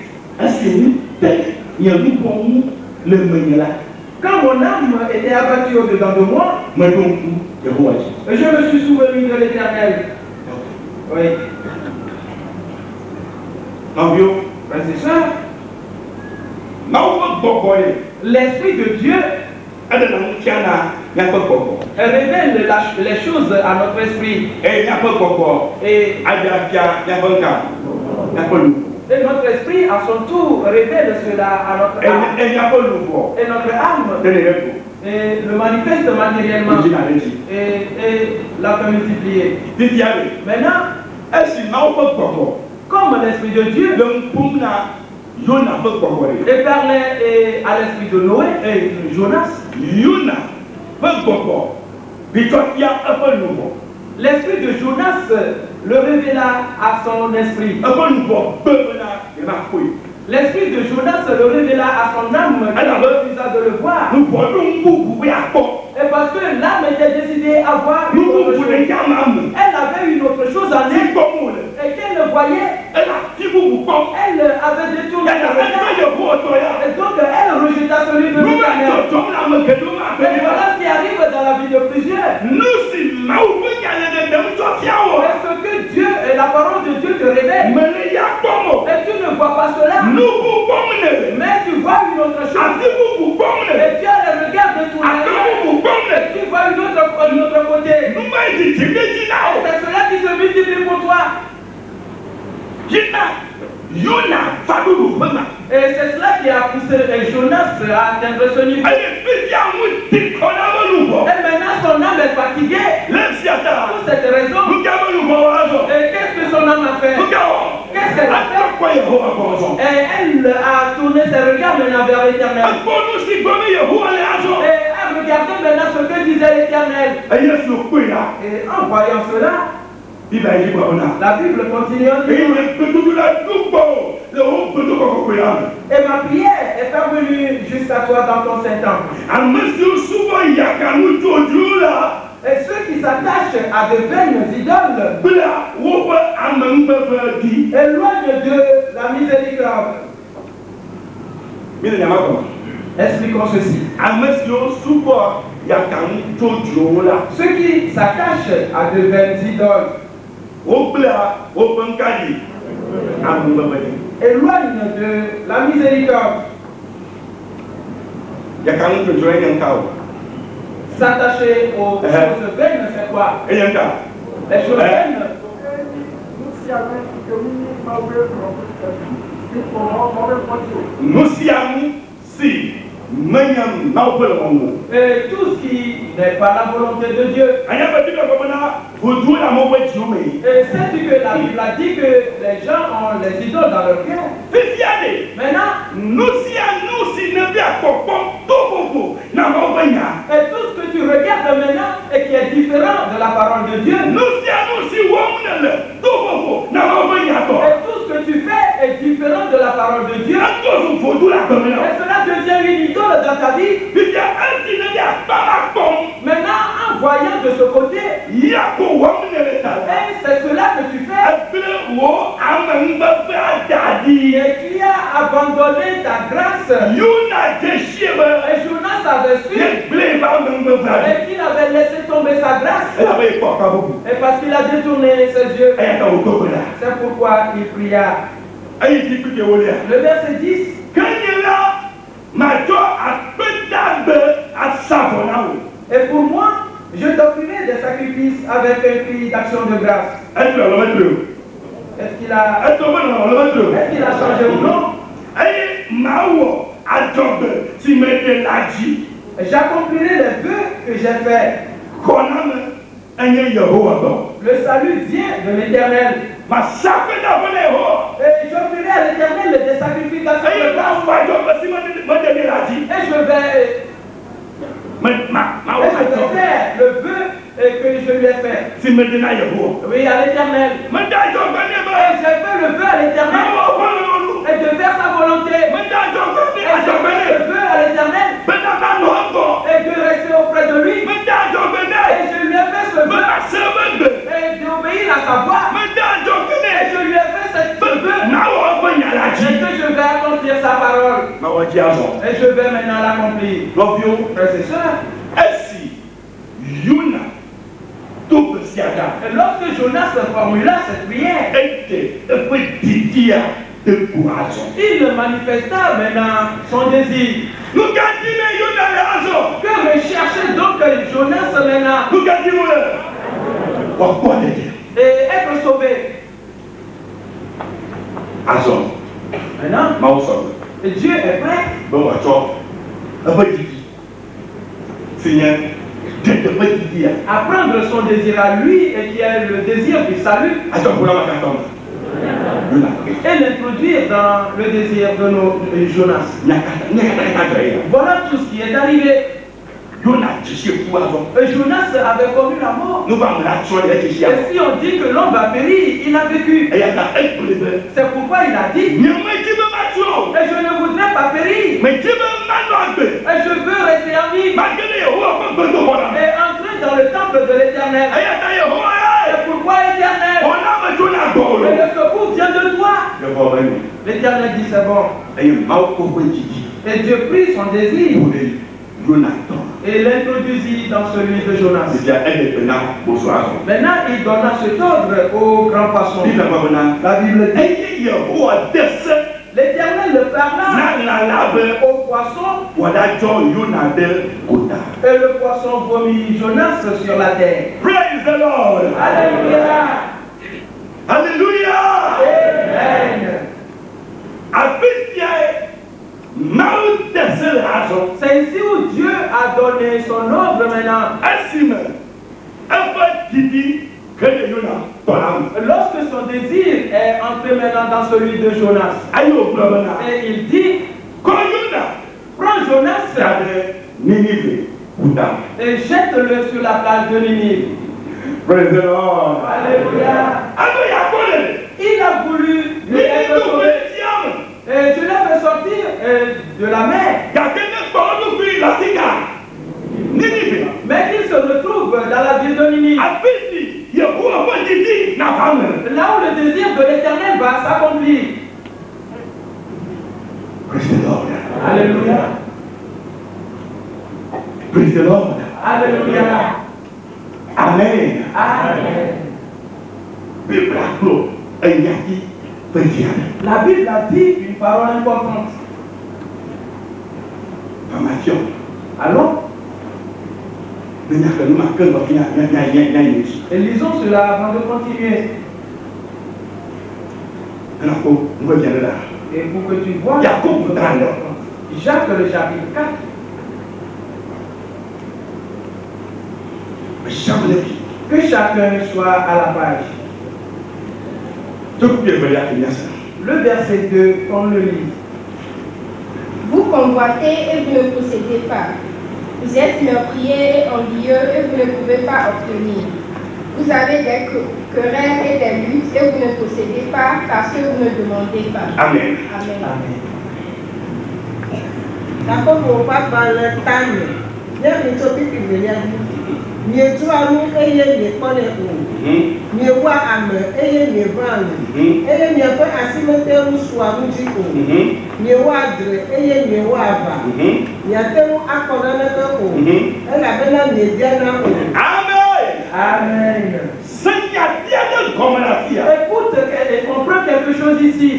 Quand mon âme était abattue au-dedans de moi, je me suis souvenu de l'Éternel. Oui. C'est ça. L'Esprit de Dieu révèle les choses à notre esprit. Et notre esprit, à son tour, révèle cela à notre âme. Et notre âme et le manifeste matériellement. Et l'a fait multiplier. Maintenant, comme l'Esprit de Dieu et parlait à l'esprit de Noé et Jonas. L'esprit de Jonas le révéla à son esprit. L'esprit de Jonas le révéla à son âme qui refusa de le voir. Et parce que l'âme était décidée à voir une autre chose. Elle avait une autre chose en elle. Et qu'elle le voyait. Elle avait détourné le regard. Et donc elle rejeta celui de l'éternel. Mais voilà ce qui arrive dans la vie de plusieurs. Parce que Dieu et la parole de Dieu te révèle. Et tu ne vois pas cela. Mais tu vois une autre chose. Et tu as le regard détourné. Et tu vois une autre côté. Et c'est cela qui se multiplie pour toi. Et c'est cela qui a poussé Jonas à atteindre ce niveau. Et maintenant son âme est fatiguée. Pour cette raison. Et qu'est-ce que son âme a fait? Qu'est-ce qu'elle a fait? Et elle a tourné ses regards maintenant vers l'Éternel. Et elle regardait maintenant ce que disait l'Éternel. Et en voyant cela, la Bible continue en disant, et ma prière est parvenue jusqu'à toi dans ton Saint-Temple. Et ceux qui s'attachent à de vaines idoles éloignent de la miséricorde. Expliquons ceci. Ceux qui s'attachent à de vaines idoles éloignent de la miséricorde. S'attacher aux choses vaines, c'est quoi? Les choses vaines. Et tout ce qui n'est pas la volonté de Dieu. Et sais-tu que la Bible a dit que les gens ont les idoles dans leur cœur? Maintenant, et tout ce que tu regardes maintenant et qui est différent de la parole de Dieu, et tout ce que tu fais est différent de la parole de Dieu, et cela devient une idole dans ta vie. Maintenant, en voyant de ce côté, et c'est cela que tu fais, et tu as abandonné ta grâce. Et Jonas avait su, et qu'il avait laissé tomber sa grâce, et parce qu'il a détourné ses yeux, c'est pourquoi il pria. Le verset 10. Et pour moi, je t'offrirai des sacrifices avec un cri d'action de grâce. Est-ce qu'il a changé ou non? J'accomplirai les vœux que j'ai faits. Le salut vient de l'Éternel. Et j'offrirai à l'Éternel des sacrifices d'action de grâce. Et je vais faire le vœu que je lui ai fait. Oui, à l'Éternel. Et j'ai fait le vœu à l'Éternel. Et de faire sa volonté. Et j'ai fait le vœu à l'Éternel. Et de rester auprès de lui. Et je lui ai fait ce vœu. Et d'obéir à sa voix. Et je lui ai fait ce vœu. Et que je vais accomplir sa parole. Et je vais maintenant l'accomplir. Frères et sœurs. Et lorsque Jonas formula cette prière, il manifesta maintenant son désir. Que recherchait donc Jonas maintenant? Et être sauvé. Maintenant, et Dieu est prêt. À prendre son désir à lui et qui est le désir du salut, et l'introduire dans le désir de nos Jonas. Voilà tout ce qui est arrivé. Et Jonas avait connu la mort. Et si on dit que l'homme va périr, il a vécu. C'est pourquoi il a dit, et je ne voudrais pas périr, et je veux rester en vie et entrer dans le temple de l'Éternel. C'est pourquoi l'Éternel, et le secours vient de toi. L'Éternel dit c'est bon. Et Dieu prit son désir et l'introduisit dans celui de Jonas. Maintenant, il donna cet ordre au grand poisson. La Bible dit, l'Éternel le parla au poisson et le poisson vomit Jonas sur la terre. Praise the Lord. Alléluia. Hallelujah. Amen. C'est ici où Dieu a donné son ordre maintenant. Lorsque son désir est entré maintenant dans celui de Jonas, et il dit, prends Jonas et jette-le sur la plage de Ninive. Praise the Lord. Alléluia. Il a voulu être sauvé. Et Dieu l'a fait sortir de la mer. Mais il se retrouve dans la ville de Ninive. Là où le désir de l'Éternel va s'accomplir. Praise the Lord. Alléluia. Praise the Lord. Alléluia. Amen. Amen. La Bible a dit une parole importante. Allons et lisons cela avant de continuer. Et pour que tu vois, Jacques le chapitre 4. Que chacun soit à la page. Le verset 2, on le lit. Vous convoitez et vous ne possédez pas. Vous êtes meurtriers et envieux et vous ne pouvez pas obtenir. Vous avez des querelles et des luttes et vous ne possédez pas parce que vous ne demandez pas. Amen. Amen. D'accord, mon papa, le temps. Bien, il faut que tu viennes. Mieux toi, nous, et il connaît où. Mieux voir à me, et il vend. Et il n'y a pas à cimetière où soit nous dit où. Mieux voir, et il mieux voir. Il y a tellement à connaître où. Elle a bien un média là où. Amen. Amen. Écoute, Écoute et comprends quelque chose ici.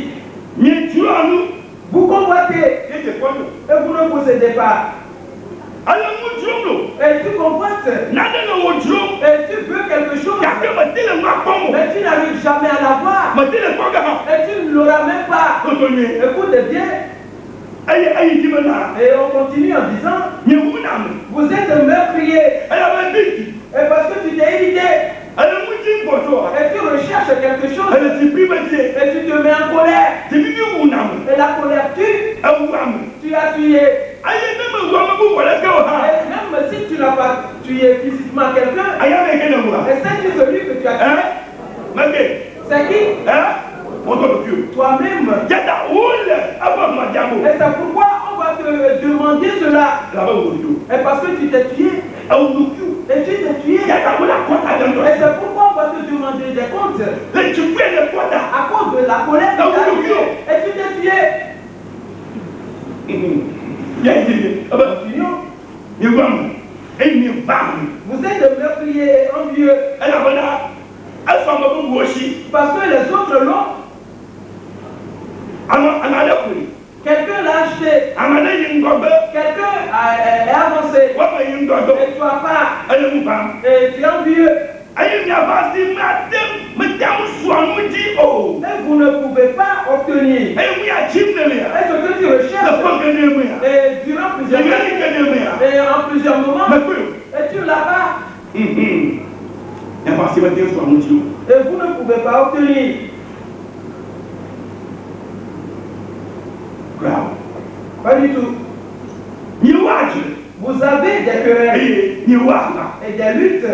Vous convoitez et vous ne possédez pas. Et tu convoites et tu veux quelque chose, mais tu n'arrives jamais à l'avoir. Et tu ne l'auras même pas. Écoute bien. Et on continue en disant, vous êtes meurtrier. Et parce que tu t'es irrité. Et tu recherches quelque chose. Et tu te mets en colère. Et la colère tue. Tu as tué. Et même si tu n'as pas tué physiquement quelqu'un, et c'est celui que tu as tué. C'est qui? Toi-même. Et c'est pourquoi on va te demander cela. Et parce que tu t'es tué. Et tu t'es tué. Et c'est pourquoi on va te demander des comptes. À cause de la colère que tu as tué. Et tu t'es tué. Continuons. Vous êtes meurtriers et envieux. Parce que les autres l'ont. Quelqu'un l'a acheté. Quelqu'un est avancé. Et tu as pas. Et tu es envieux. Mais vous ne pouvez pas obtenir. Et ce que tu recherches. Et durant plusieurs années. Et en plusieurs moments. Et tu ne l'as pas. Et vous ne pouvez pas obtenir. Pas du tout. Vous avez des querelles Et ni wala. et des luttes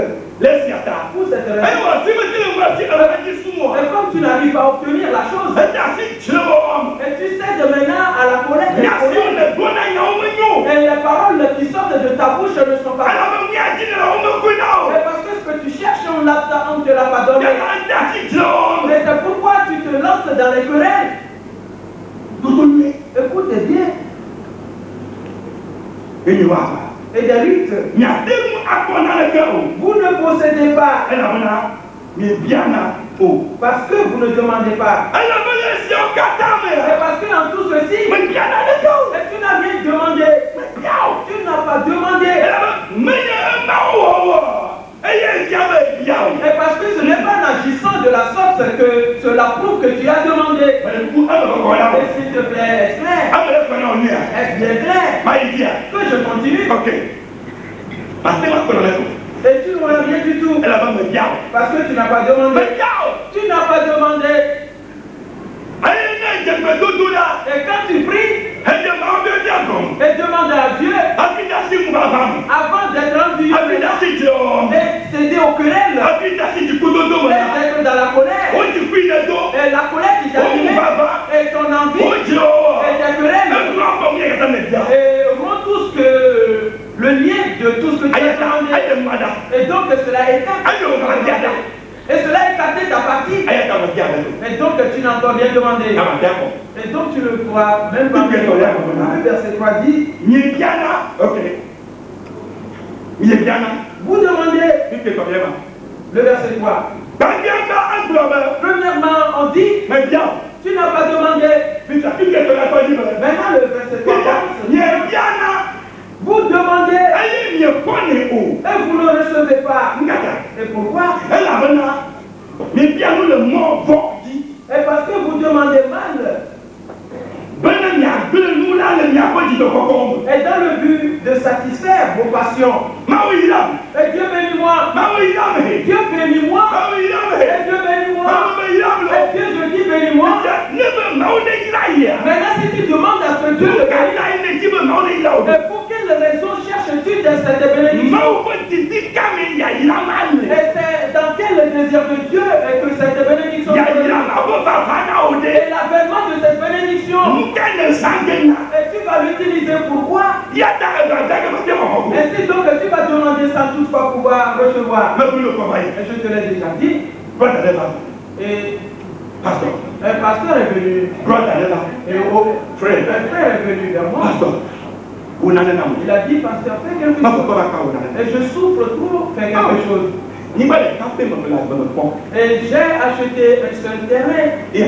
Laisse yata. pour cette raison. Ayo si me tire moi si ala ki sumo. Et comme tu n'arrives pas à obtenir la chose, Ata si chelo. et tu sais de maintenant à la colère, Ya si on le bona ya o menyo. et les paroles qui sortent de ta bouche ne sont pas. Ala me ya jina o me kunao. Mais parce que ce que tu cherches, on ne te l'a pas donné. Ya ata si chelo. Mais c'est pourquoi tu te lances dans les querelles. Tutunwe. Écoutez bien. Et ni wala. Et des luttes. Nyademu akona le cœur. Vous ne possédez pas Elle a mana. Mais bien na. Oh. parce que vous ne demandez pas. Elle a mana si on Et katame. parce que dans tout ceci, Mais bien na le cœur. et tu n'as rien demandé. Tu n'as pas demandé. Elle a mana. Mais na. Et parce que ce n'est pas en agissant de la sorte que cela prouve que tu as demandé. Et s'il te plaît, est-ce clair? Est-ce bien clair? Que je continue? Et tu n'auras rien du tout. Parce que tu n'as pas demandé. Tu n'as pas demandé. Et quand tu pries et demandes à Dieu avant d'être envié et céder aux querelles et d'être dans la colère et la colère qui t'anime et ton envie et tes querelles et rend tout ce que le lien de tout ce que tu as demandé et donc cela est écarté. Et cela a écarté ta partie. Et donc tu n'as encore rien demandé. Et donc tu ne crois même pas. Le verset 3 dit vous demandez. Le verset 3. Premièrement, on dit tu n'as pas demandé. Maintenant le verset 3 vous demandez et vous ne recevez pas. Et pourquoi? Et parce que vous demandez mal. Et dans le but de satisfaire vos passions. Et Dieu bénis-moi. Dieu bénis-moi. Et Dieu bénis-moi. Et Dieu je dis bénis-moi. Maintenant si tu demandes à ce Dieu de bénir, et pour quelle raison cherches-tu cette bénédiction? Et c'est dans quel désir de Dieu que cette bénédiction est donnée? Et l'avènement de cette bénédiction, et tu vas l'utiliser pourquoi? Et si donc tu vas demander sans toutefois pouvoir recevoir. Et je te l'ai déjà dit. Et un pasteur est venu. Et un frère est venu vers moi. Il a dit, pasteur, fais quelque chose. Et je souffre trop, fais quelque chose. Et j'ai acheté un seul terrain. Et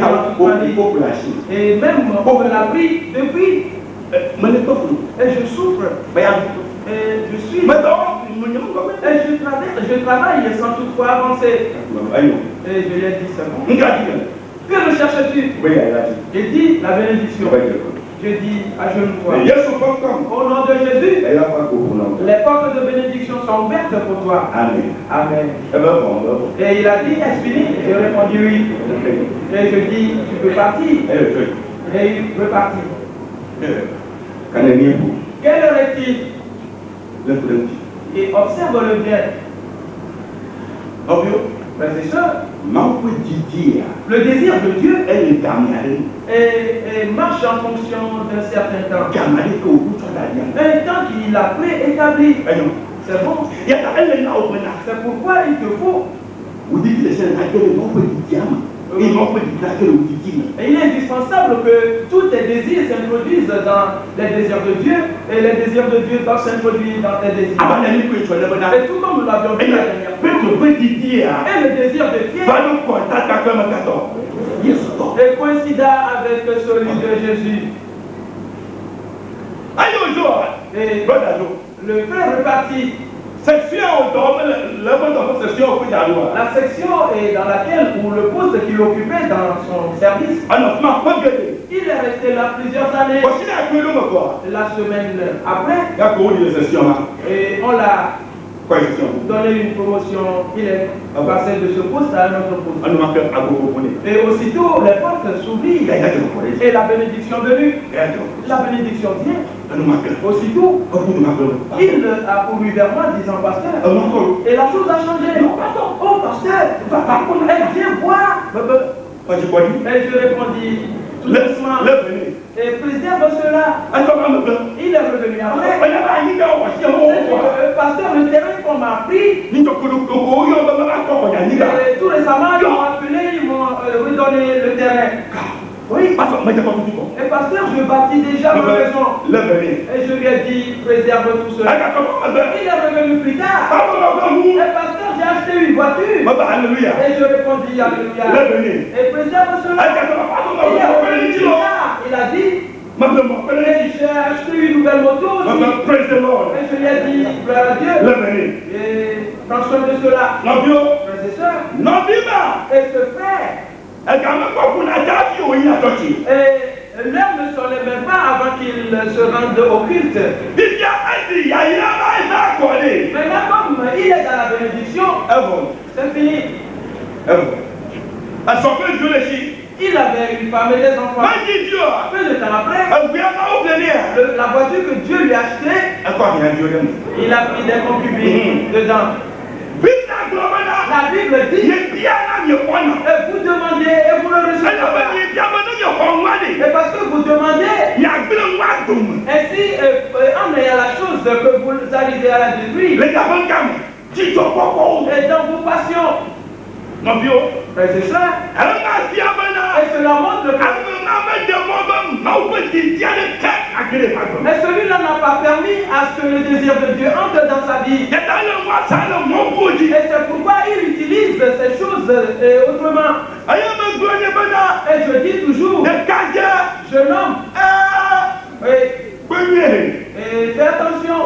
même on me l'a pris depuis. Et je souffre. Et je suis. Et je travaille sans toutefois avancer. Et je lui ai dit seulement. Que recherches-tu? J'ai dit la bénédiction. Je dis à genoux-toi. Au nom de Jésus, les portes de bénédiction sont ouvertes pour toi. Amen. Et il a dit, est-ce fini? J'ai répondu oui. Et je dis, tu peux partir. Et il peut partir. Quelle heure est-il? Et observe-le bien. Frères et sœurs, le désir de Dieu et marche en fonction d'un certain temps. Un temps qu'il a préétabli. C'est bon. C'est pourquoi il te faut. Et il est indispensable que tous tes désirs s'introduisent dans les désirs de Dieu et les désirs de Dieu doivent s'introduire dans tes désirs. Et tout comme nous l'avions dit la dernière fois. Et le désir de Pierre est coïncident avec celui de Jésus. Et le frère repartit. La section est dans laquelle, ou le poste qu'il occupait dans son service, il est resté là plusieurs années. La semaine après, et on l'a donner une promotion, il est passé de ce poste à un autre poste. Et aussitôt, les portes s'ouvrent et la bénédiction venue. La bénédiction vient. Aussitôt, il a couru vers moi disant pasteur, et la chose a changé. Oh pasteur, viens voir. Et je répondis tout doucement. Et président de cela, il est revenu après. Pasteur, le terrain qu'on m'a pris, et tout récemment, ils m'ont appelé, ils m'ont redonné le terrain. Oui. Et pasteur, je bâtis déjà ma maison. Et je lui ai dit, préserve tout cela. Il est revenu plus tard. Et pasteur, j'ai acheté une voiture. Et je répondis, alléluia. Et préserve cela. Il est revenu plus tard. Il a dit, j'ai acheté une nouvelle moto aussi. Et je lui ai dit, gloire à Dieu. Et prends soin de cela. Frères et sœurs. Et ce frère. Et l'heure ne sonnait même pas avant qu'il se rende au culte. Maintenant, comme il est dans la bénédiction, c'est fini. Il avait une femme et des enfants. Peu de temps après, la voiture que Dieu lui a achetée, il a pris des concubines dedans. La Bible dit, et vous demandez et vous ne recevez pas. Et parce que vous demandez, ainsi en ayant la chose que vous arrivez à la détruire. Et dans vos passions. Frères et sœurs, et cela montre que mais celui-là n'a pas permis à ce que le désir de Dieu entre dans sa vie. Et c'est pourquoi il utilise ces choses autrement. Et je dis toujours, jeune homme, et fais attention.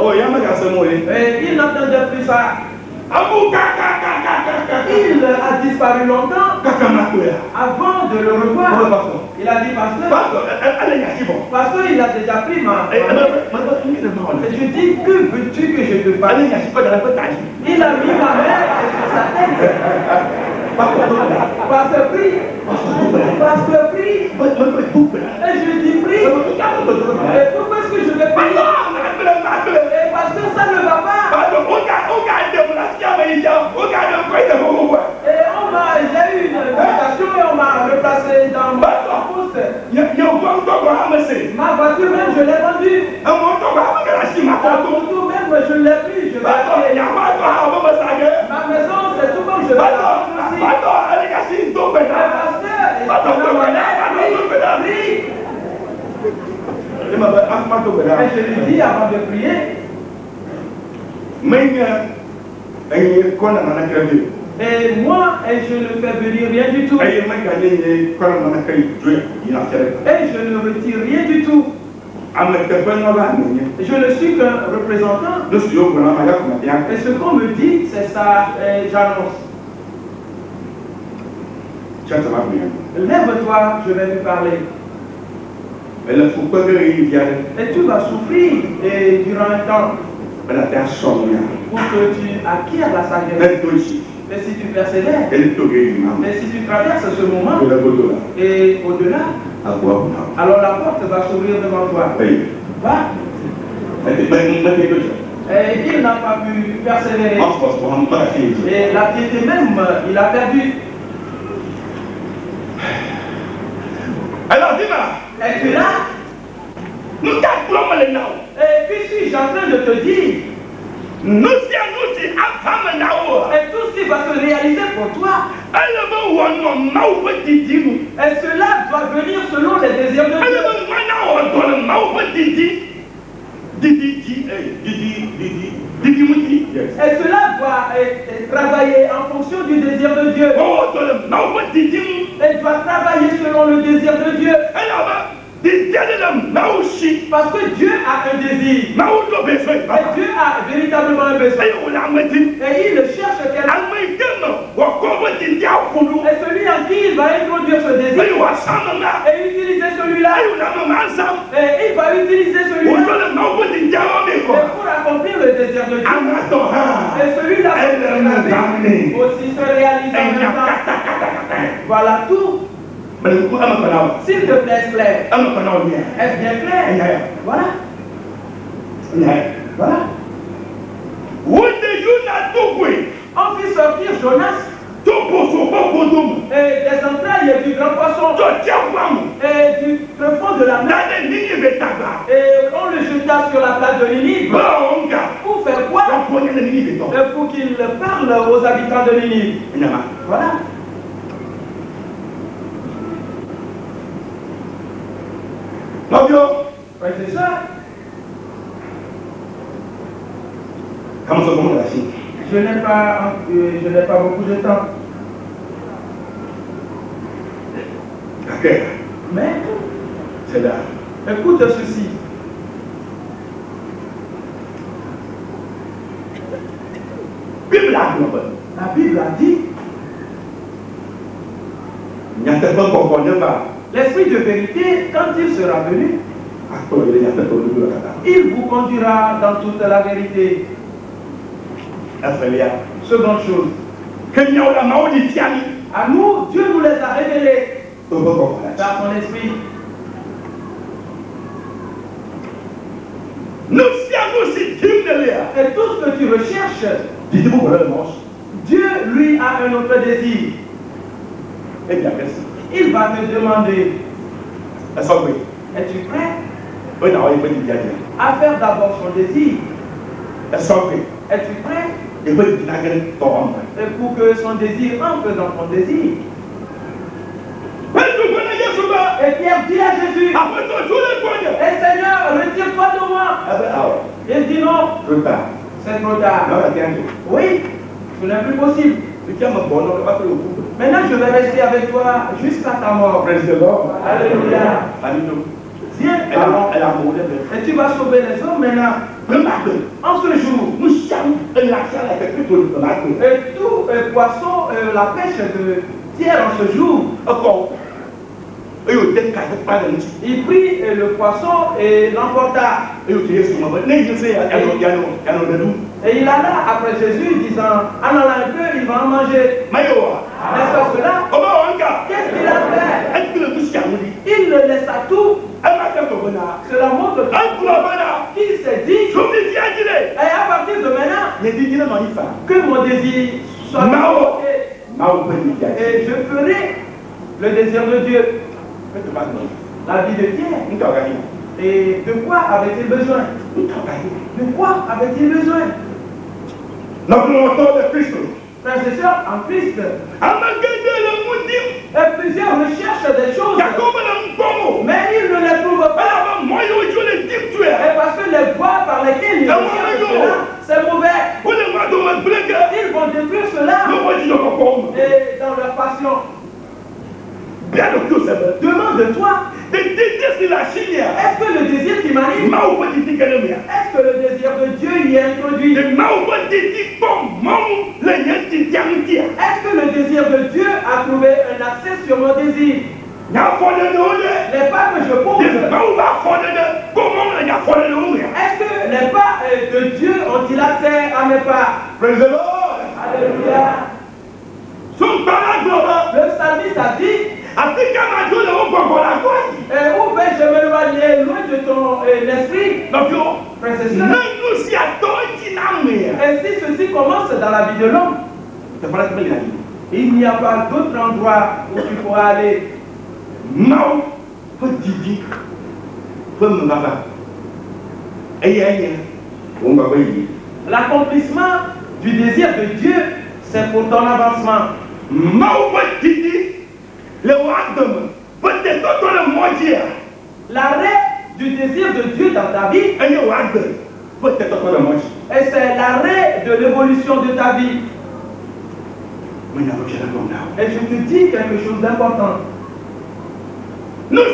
Et il n'entendait plus ça. Il a disparu longtemps avant de le revoir. Il a dit, pasteur, il a déjà pris ma. Et je dis, que veux-tu que je te fasse? Il a mis ma main sur sa tête. Pasteur, prie. Pasteur, prie. Et je dis, prie. Et pourquoi est-ce que je vais prier? Et pasteur, ça ne va pas. Et j'ai eu une invitation et on m'a replacé dans mon poste. Ma voiture même, je l'ai vendue. Mon moto même, je l'ai pris. Je vais acheter. Ma maison, c'est tout comme je vais l'acheter aussi. Et je lui dis avant de prier. Et moi, je ne fais venir rien du tout. Et je ne retire rien du tout. Je ne suis qu'un représentant. Et ce qu'on me dit, c'est ça, j'annonce. Lève-toi, je vais lui parler. Et tu vas souffrir durant un temps. Pour que tu acquières la sagesse. Mais si tu persévères, mais si tu traverses ce moment, et au-delà, alors la porte va s'ouvrir devant toi. Va. Et il n'a pas pu persévérer. Et la piété même, il a perdu. Alors dis-moi, es-tu là? Et puis si j'ai en train de te dire, et tout ce qui va se réaliser pour toi, et cela doit venir selon les désirs de Dieu. Et cela doit travailler en fonction du désir de Dieu. Et doit travailler selon le désir de Dieu. Parce que Dieu a un désir. Et Dieu a véritablement un besoin. Et il cherche quelqu'un. Et celui en qui il va introduire ce désir. Et utiliser celui-là. Et il va utiliser celui-là. Et pour accomplir le désir désir de Dieu. Anatoha. Et celui-là Elle est nous aussi se réalise en même temps. Voilà tout. S'il te plaît, est-ce clair? Est-ce bien clair? Voilà. Voilà. On fit sortir Jonas et des entrailles du grand poisson et du fond de la mer. Et on le jeta sur la place de Ninive. Pour faire quoi? Pour qu'il parle aux habitants de Ninive. Voilà. Frères et sœurs, je n'ai pas beaucoup de temps. Mais écoute ceci. La Bible a dit, l'esprit de vérité, quand il sera venu, il vous conduira dans toute la vérité. Seconde chose, à nous, Dieu nous les a révélés par son esprit. Et tout ce que tu recherches, Dieu lui a un autre désir. Il va te demander, es-tu prêt à faire d'abord son désir? Es-tu prêt? Et pour que son désir entre dans ton désir. Et Pierre dit à Jésus, et Seigneur, retire-toi de moi. Il dit non, c'est trop tard. Oui, ce n'est plus possible. Maintenant, je vais rester avec toi jusqu'à ta mort. Alléluia. Viens, et tu vas sauver les hommes maintenant. En ce jour, et tout poisson, la pêche de Pierre en ce jour, il prit le poisson et l'emporta. Et il alla après Jésus disant, en allant un peu, il va en manger. N'est-ce pas cela? Qu'est-ce qu'il a fait? Il le laissa tout. Cela montre qu'il s'est dit, et à partir de maintenant, que mon désir soit provoqué. Et je ferai le désir de Dieu. La vie de Pierre. Et de quoi avait-il besoin? De quoi avait-il besoin? Frères et sœurs, en Christ, et plusieurs recherchent des choses, mais ils ne les trouvent pas. Et parce que les voies par lesquelles ils recherchent cela, c'est mauvais. Ils vont détruire cela et dans leur passion. Demande-toi, est-ce que le désir qui m'anime, est-ce que le désir de Dieu y est introduit? Est-ce que le désir de Dieu a trouvé un accès sur mon désir? Les pas que je pose, est-ce que les pas de Dieu ont-ils accès à mes pas? Alléluia. Le psalmiste a dit, où vais-je m'éloigner loin de ton esprit? Frères et sœurs, et si ceci commence dans la vie de l'homme, il n'y a pas d'autre endroit où tu pourras aller. L'accomplissement du désir de Dieu, c'est pour ton avancement. L'arrêt du désir de Dieu dans ta vie, et c'est l'arrêt de l'évolution de ta vie. Et je te dis quelque chose d'important. Et tout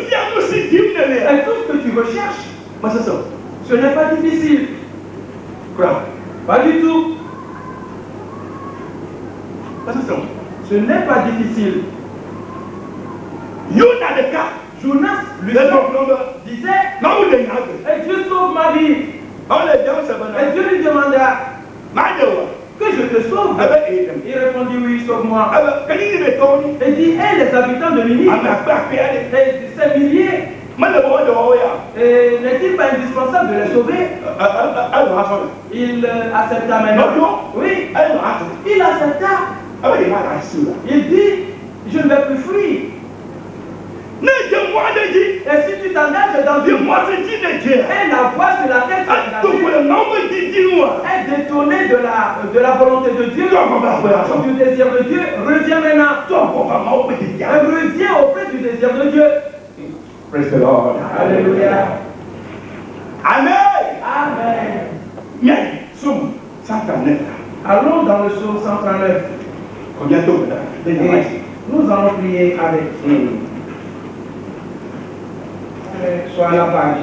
ce que tu recherches, ce n'est pas difficile. Pas du tout. Ce n'est pas difficile. Jonas lui disait, et Dieu sauve ma vie. On les dit, on se Et banane. Dieu lui demanda Madewa. que je te sauve. Il répondit oui, sauve-moi. Et dit, hé, les habitants de Ninive, et ces milliers, et n'est-il pas indispensable de les sauver? Il accepta maintenant. Oui, il accepta. Il dit, je ne vais plus fuir. Et si tu t'engages dans Dieu, et la voix sur laquelle tu est détournée de la volonté de Dieu, du désir de Dieu, reviens maintenant. Reviens auprès du désir de Dieu. Praise the Lord. Alléluia. Amen. Amen. Bien, somme 139. Allons dans le psaume 139. Combien de temps Et nous allons prier avec. Soit à la page.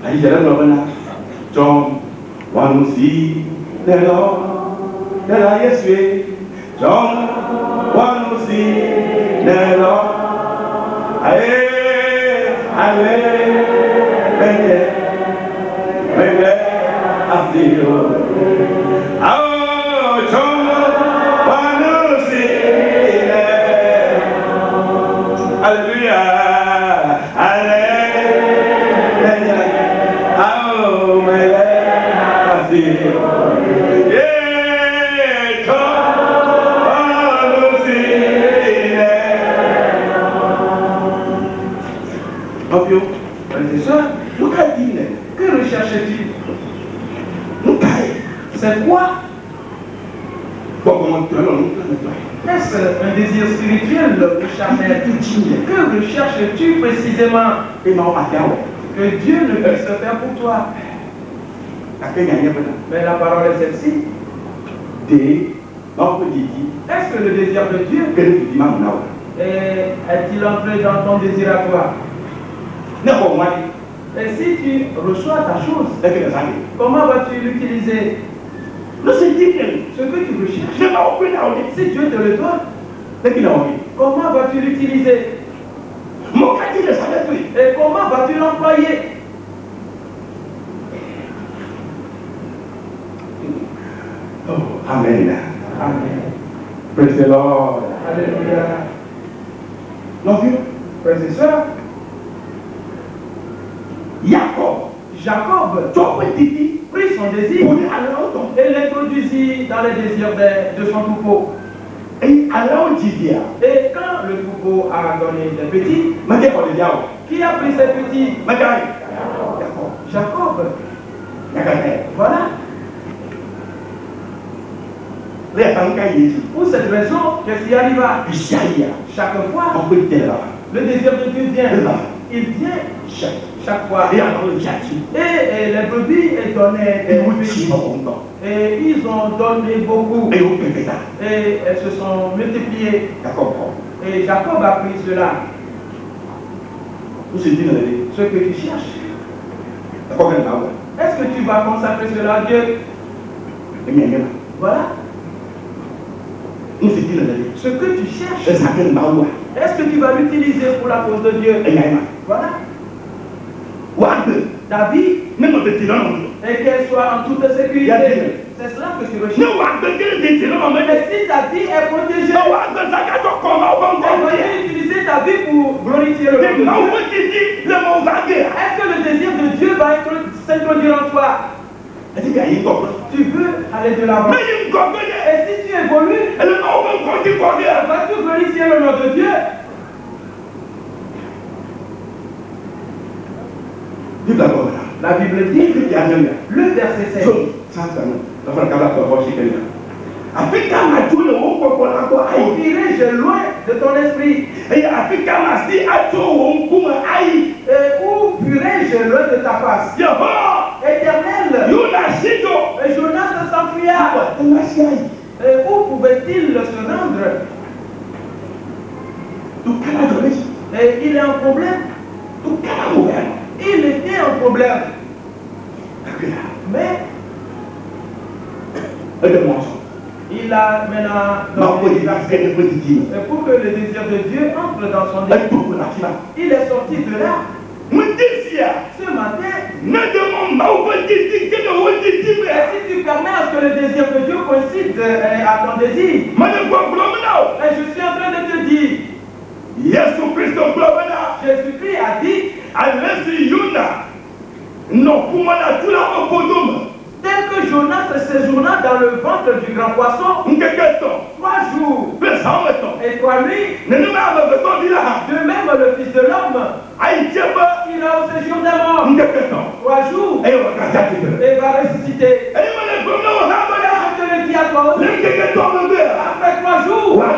Ayi yɛrɛ nɔ bɛna jɔn wanusi lɛlɔ lɛla yesue jɔn wanusi lɛlɔ aye aye bɛnɛ bɛnɛ afiro awo jɔn wanusi lɛ hallelujah hallelujah. Que recherches-tu? C'est quoi? Est-ce un désir spirituel ou charnel? Que recherches-tu précisément? Que Dieu ne puisse faire pour toi. Mais la parole est celle-ci. Est-ce que le désir de Dieu est-il entré dans ton désir à toi? Et si tu reçois ta chose, comment vas-tu l'utiliser? Ce que tu recherches, si Dieu te le donne, comment vas-tu l'utiliser? Et comment vas-tu l'employer? Oh, amen. Amen. Praise the Lord. Alléluia. Non, vieux. Frères et sœurs, Jacob prit son désir et l'introduisit dans les désirs de son troupeau. Et quand le troupeau a donné des petits, qui a pris ces petits? Jacob. Voilà. Pour cette raison, qu'est-ce qui arriva? Chaque fois, le désir de Dieu vient. Il vient chaque fois. Et les brebis donnaient des petits. Et ils ont donné beaucoup. Et elles se sont multipliées. Et Jacob a pris cela. Ce que tu cherches. Est-ce que tu vas consacrer cela à Dieu? Voilà. Ce que tu cherches, est-ce que tu vas l'utiliser pour la cause de Dieu? Voilà. David, et qu'elle soit en toute sécurité. C'est cela que tu recherches. Mais si ta vie est protégée, tu vas utiliser ta vie pour glorifier le nom de Dieu. Est-ce que le désir de Dieu va s'introduire en toi? Tu veux aller de l'avant. Et si tu évolues, vas-tu glorifier le nom de Dieu? La Bible dit, le verset 7. Irai-je loin de ton esprit? Et où fuirai-je loin de ta face? Éternel, et Jonas s'enfuya. Et où pouvait-il se rendre? Et il est un problème. Il était un problème. Il a maintenant dans les versets. Et pour que le désir de Dieu entre dans son désir, il est sorti de là. Ce matin, si tu permets à ce que le désir de Dieu coïncide à ton désir, et je suis en train de te dire, Jésus-Christ a dit, tel que Jonas séjourna dans le ventre du grand poisson, 3 jours et 3 nuits, de même le Fils de l'homme, il a au séjour des morts 3 jours et va ressusciter. Je te le dis à toi aussi, après 3 jours, la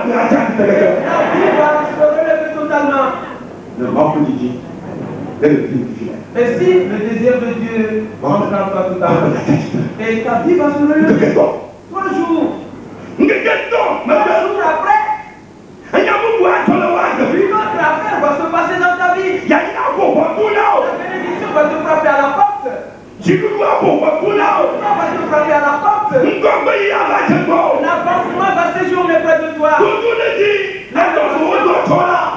vie va se relever totalement. Et si le désir de Dieu entre en toi tout à l'heure, et ta vie va se relever 3 jours. 3 jours après, une autre affaire va se passer dans ta vie. La bénédiction va te frapper à la porte. La va te frapper à la porte. L'avancement va séjourner près de toi.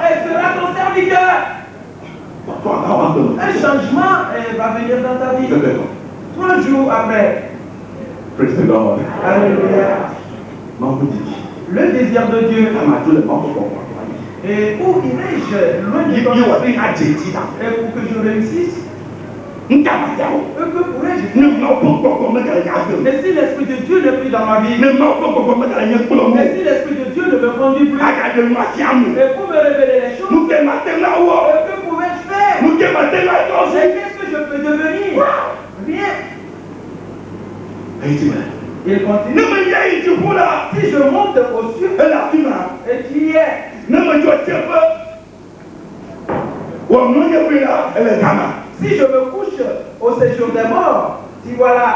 Elle sera ton serviteur. Un changement va venir dans ta vie. 3 jours après. Alléluia. Le désir de Dieu. Et où irai-je loin de ton esprit? Et pour que je réussisse, que pourrais-je faire? Mais si l'Esprit de Dieu n'est plus dans ma vie, mais si l'Esprit de Dieu ne me conduit plus, et pour me révéler les choses, que pouvais-je faire? Et qu'est-ce que je peux devenir? Rien. Il continue. Si je monte au cieux, et tu y es. Si je me couche au séjour des morts, si voilà,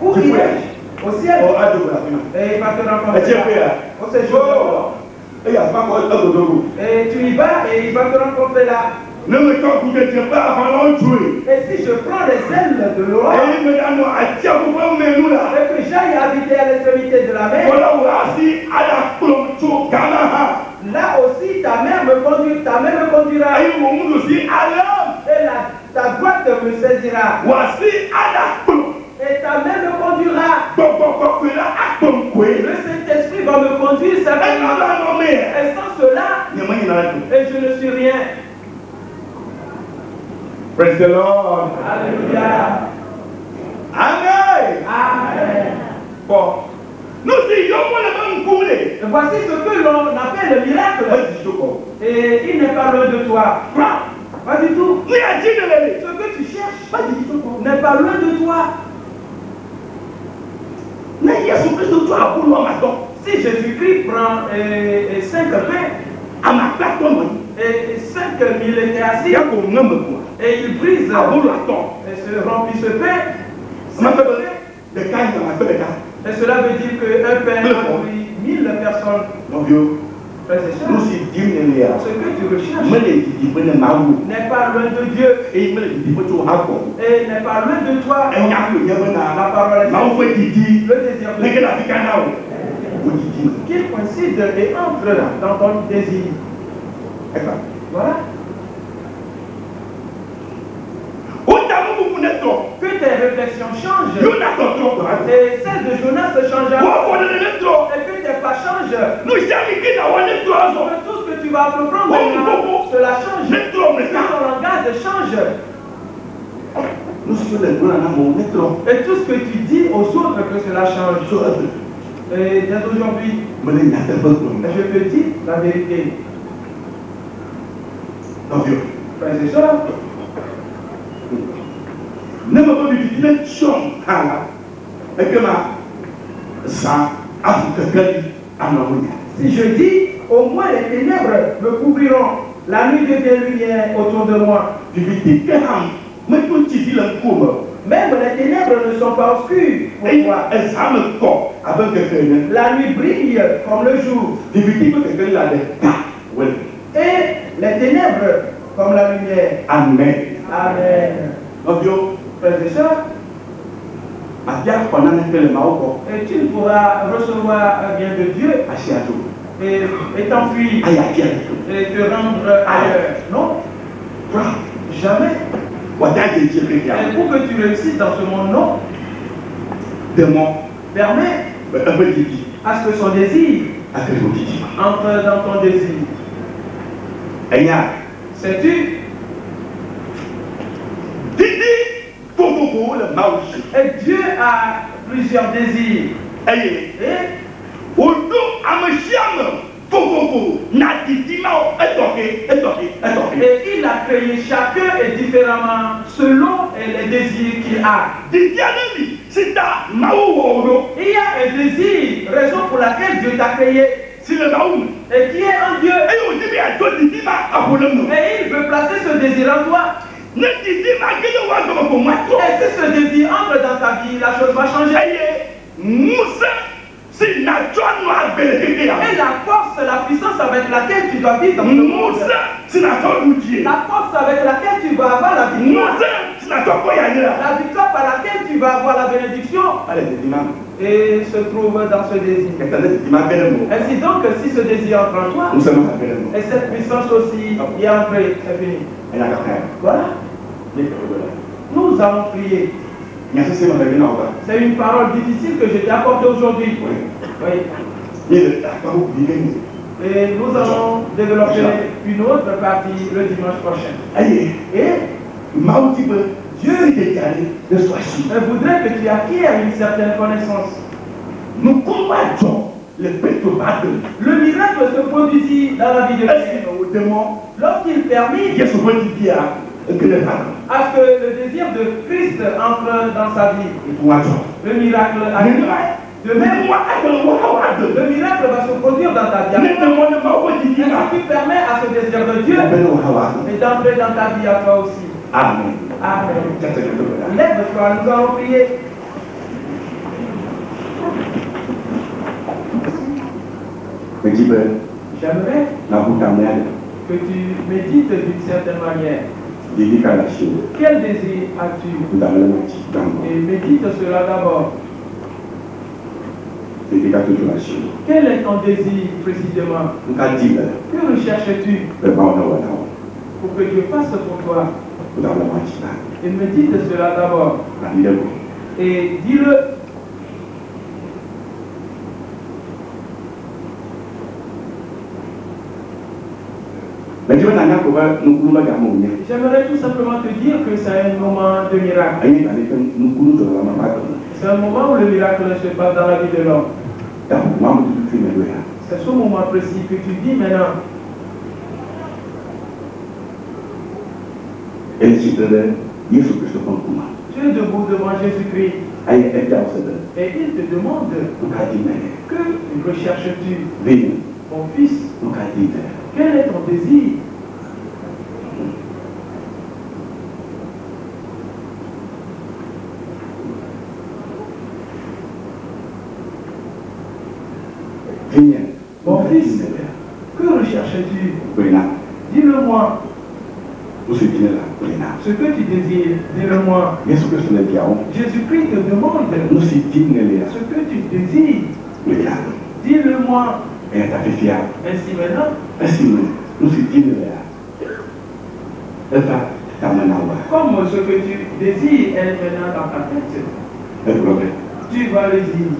où irai-je? Au ciel. Et il va te rencontrer au séjour des morts. Et tu y vas et il va te rencontrer là. Et si je prends les ailes de l'aurore et que j'aille habiter à l'extrémité de la mer, là aussi ta mère me conduira. Et ta droite me saisira. Et ta main me conduira. Le Saint-Esprit va me conduire certainement. Et sans cela, et je ne suis rien. Praise the Lord. Alléluia. Amen. Amen. Bon. Nous disons Et voici ce que l'on appelle le miracle. Et il n'est pas loin de toi. Pas du tout. Ce que tu cherches n'est pas loin de toi. Si Jésus-Christ prend 5 pains et 5000 étaient assis et il brise et se remplit ce pain, et cela veut dire qu'un pain nourrit 1000 personnes. Frères et sœurs, ce que tu recherches n'est pas loin de Dieu et n'est pas loin de toi. La parole est le désir de Dieu qu'il coïncide et entre dans ton désir. Voilà. Que tes réflexions changent et celles de Jonas changent et que tes pas changent. Que tout ce que tu vas apprendre cela change. Que ton langage change. Et tout ce que tu dis aux autres que cela change. Et dès aujourd'hui, je te dis la vérité. Frères et sœurs, si je dis, au moins les ténèbres me couvriront, la nuit devient lumière autour de moi. Même les ténèbres ne sont pas obscures pour moi. La nuit brille comme le jour. Et les ténèbres comme la lumière. Amen. Amen. Frères et sœurs, Et tu ne pourras recevoir un bien de Dieu et t'enfuir et te rendre ailleurs. Non, jamais. Et pour que tu réussisses dans ce monde, non, permets à ce que son désir entre dans ton désir. Sais-tu? Et Dieu a plusieurs désirs. Et il a créé chacun et différemment selon les désirs qu'il a. Il y a un désir, raison pour laquelle Dieu t'a créé. Et qui est un Dieu. Et il veut placer ce désir en toi. Et si ce désir entre dans ta vie, la chose va changer. Et la force, la puissance avec laquelle tu dois vivre dans le monde. La force avec laquelle tu vas avoir la victoire. La victoire par laquelle tu vas avoir la bénédiction. Et se trouve dans ce désir. Ainsi donc, si ce désir entre en toi, et cette puissance aussi y est entrée, c'est fini. Voilà. Nous allons prier. C'est une parole difficile que je t'ai apportée aujourd'hui. Oui. Et nous allons développer une autre partie le dimanche prochain. Et Dieu voudrait que tu acquières une certaine connaissance. Nous combattons le perturbateur. Le miracle se produisit dans la vie de Dieu. Lorsqu'il permet à ce que le désir de Christ entre dans sa vie. Le miracle arrive. De même, le miracle va se produire dans ta vie. Et si tu permets à ce désir de Dieu et d'entrer dans ta vie à toi aussi. Amen. Amen. Lève-toi, nous allons prier. J'aimerais que tu médites d'une certaine manière. Quel désir as-tu? Et médite cela d'abord. Quel est ton désir précisément? Que recherches-tu pour que Dieu fasse pour toi? Et médite cela d'abord. Et dis-le. J'aimerais tout simplement te dire que c'est un moment de miracle. C'est un moment où le miracle se passe dans la vie de l'homme. C'est ce moment précis que tu vis maintenant. Tu es debout devant Jésus-Christ. Et il te demande que recherches-tu? Mon fils, quel est ton désir? Mon fils, que recherches-tu? Dis-le-moi. Ce que tu désires, dis-le-moi. Jésus-Christ te demande ce que tu désires. Dis-le-moi. Ainsi maintenant, comme ce que tu désires est maintenant dans ta tête, tu vas le dire.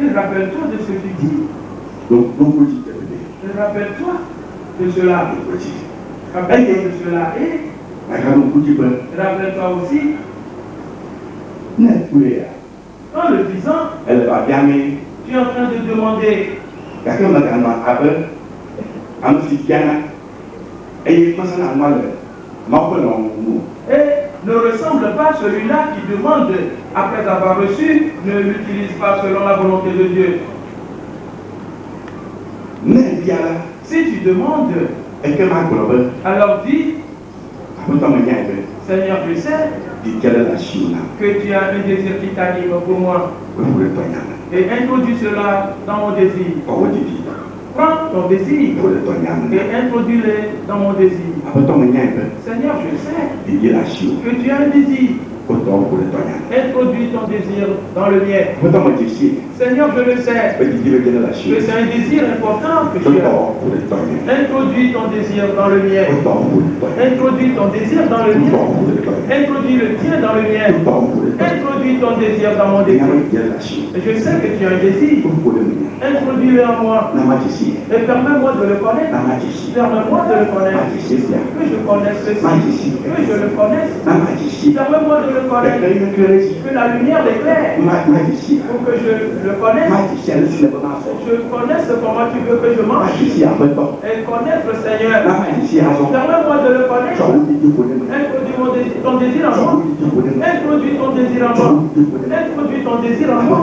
Et rappelle-toi de ce que tu dis. Rappelle-toi de cela. Rappelle-toi de cela. Et rappelle-toi aussi, en le disant, tu es en train de demander. Et ne ressemble pas à celui-là qui demande, après avoir reçu, ne l'utilise pas selon la volonté de Dieu. Si tu demandes, alors dis, Seigneur, je sais que tu as un désir qui t'anime pour moi. Et introduis cela dans mon désir. Prends ton désir et introduis-le dans mon désir. Seigneur, je sais que tu as un désir. Introduis ton désir dans le mien. Seigneur, je le sais. Que c'est un désir important que tu as. Introduis ton désir dans le mien. Introduis ton désir dans le mien. Introduis le tien dans le mien. Introduis ton désir dans mon désir. Je sais que tu as un désir. Introduis-le en moi. Et permets-moi de le connaître. Permets-moi de le connaître. Que je connaisse ceci. Que je le connaisse. Permets-moi de le connaître. Que la lumière l'éclaire. Pour que je le connaisse. Je connaisse comment tu veux que je mange. Et connaître le Seigneur. Permets-moi de le connaître. Introduis ton désir en moi. Introduis ton désir en moi. Introduis ton désir en moi.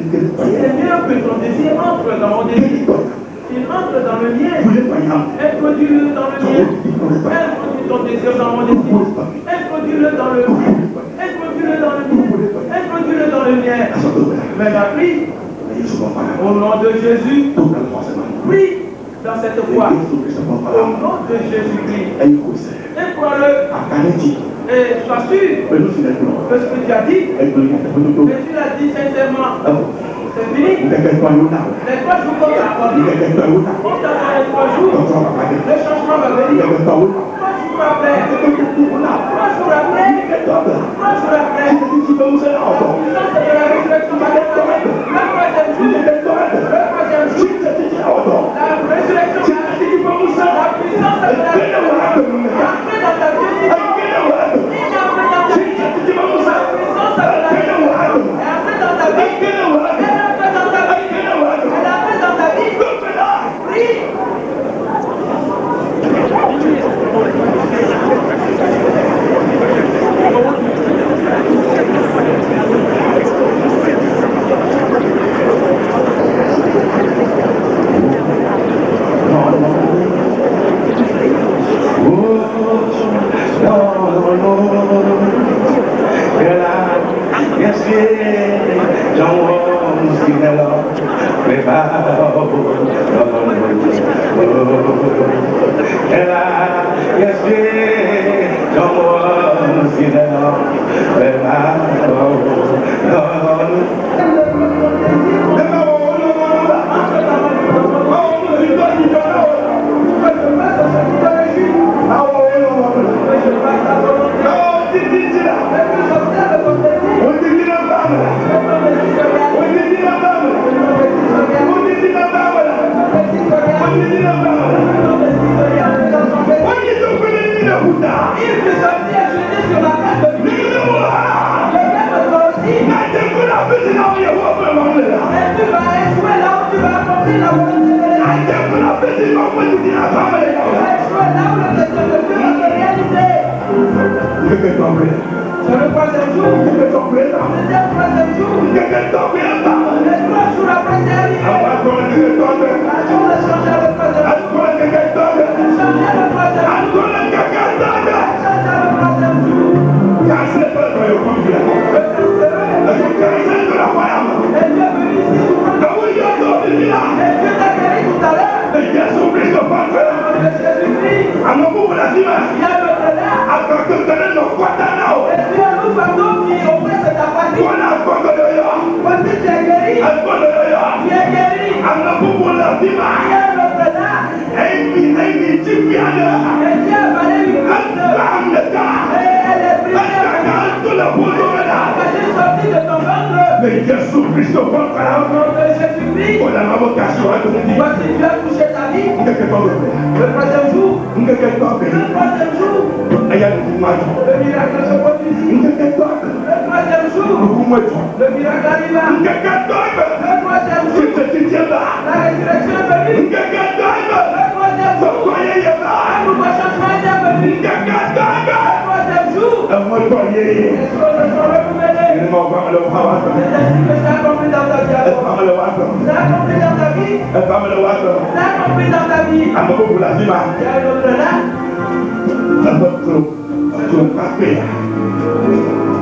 Seigneur, que ton désir entre dans mon désir. Il entre dans le mien. Introduis-le dans le mien. Introduis ton désir dans mon désir. Introduis-le dans le mien. Introduis-le dans le mien. Introduis-le dans le mien. Mais la prie. Au nom de Jésus. Prie dans cette foi. Au nom de Jésus-Christ. Et crois-le. Et sois sûr que ce que tu as dit, mais tu l'as dit sincèrement. C'est fini. Les 3 jours qu'on t'a accordé, on t'a donné 3 jours. Le changement va venir. 3 jours après. 3 jours après. 3 jours après. La puissance de la résurrection va venir. Le 3e jour. Le 3e jour. La résurrection va venir. La puissance de la résurrection va entrer dans ta vie.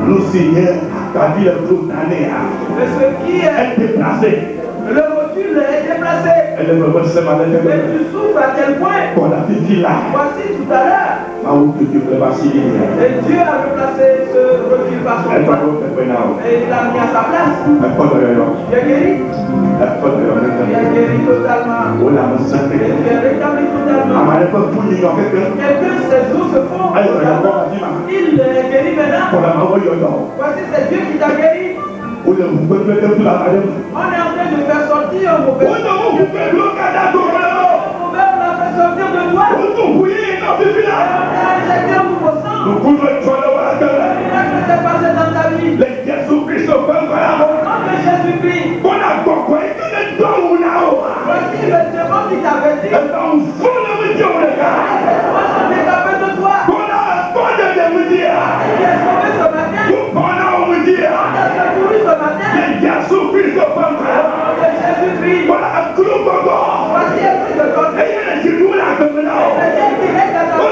Le Seigneur a dit le jour d'année. Ce qui est déplacé. Le rotule est déplacé. Et tu souffres à tel point. Voici tout à l'heure. Et Dieu a replacé ce refus par son droit. Et il l'a mis à sa place. Il a guéri. Il a guéri totalement. Il a rétabli totalement. Et que ses os se font. Il est guéri maintenant. Voici, c'est Dieu qui t'a guéri. On est en train de faire sortir un mauvais. On l'a fait sortir de toi. On a injecté un nouveau sang. Qu'est-ce qui s'est passé dans ta vie? Au nom de Jésus-Christ. Voici le démon qui t'avait dit. Moi, j'en ai capé de toi. Il est sauvé ce matin. Il est secouru ce matin. Jésus-Christ. Voici esprit de God. Et le ciel direct à ta vie.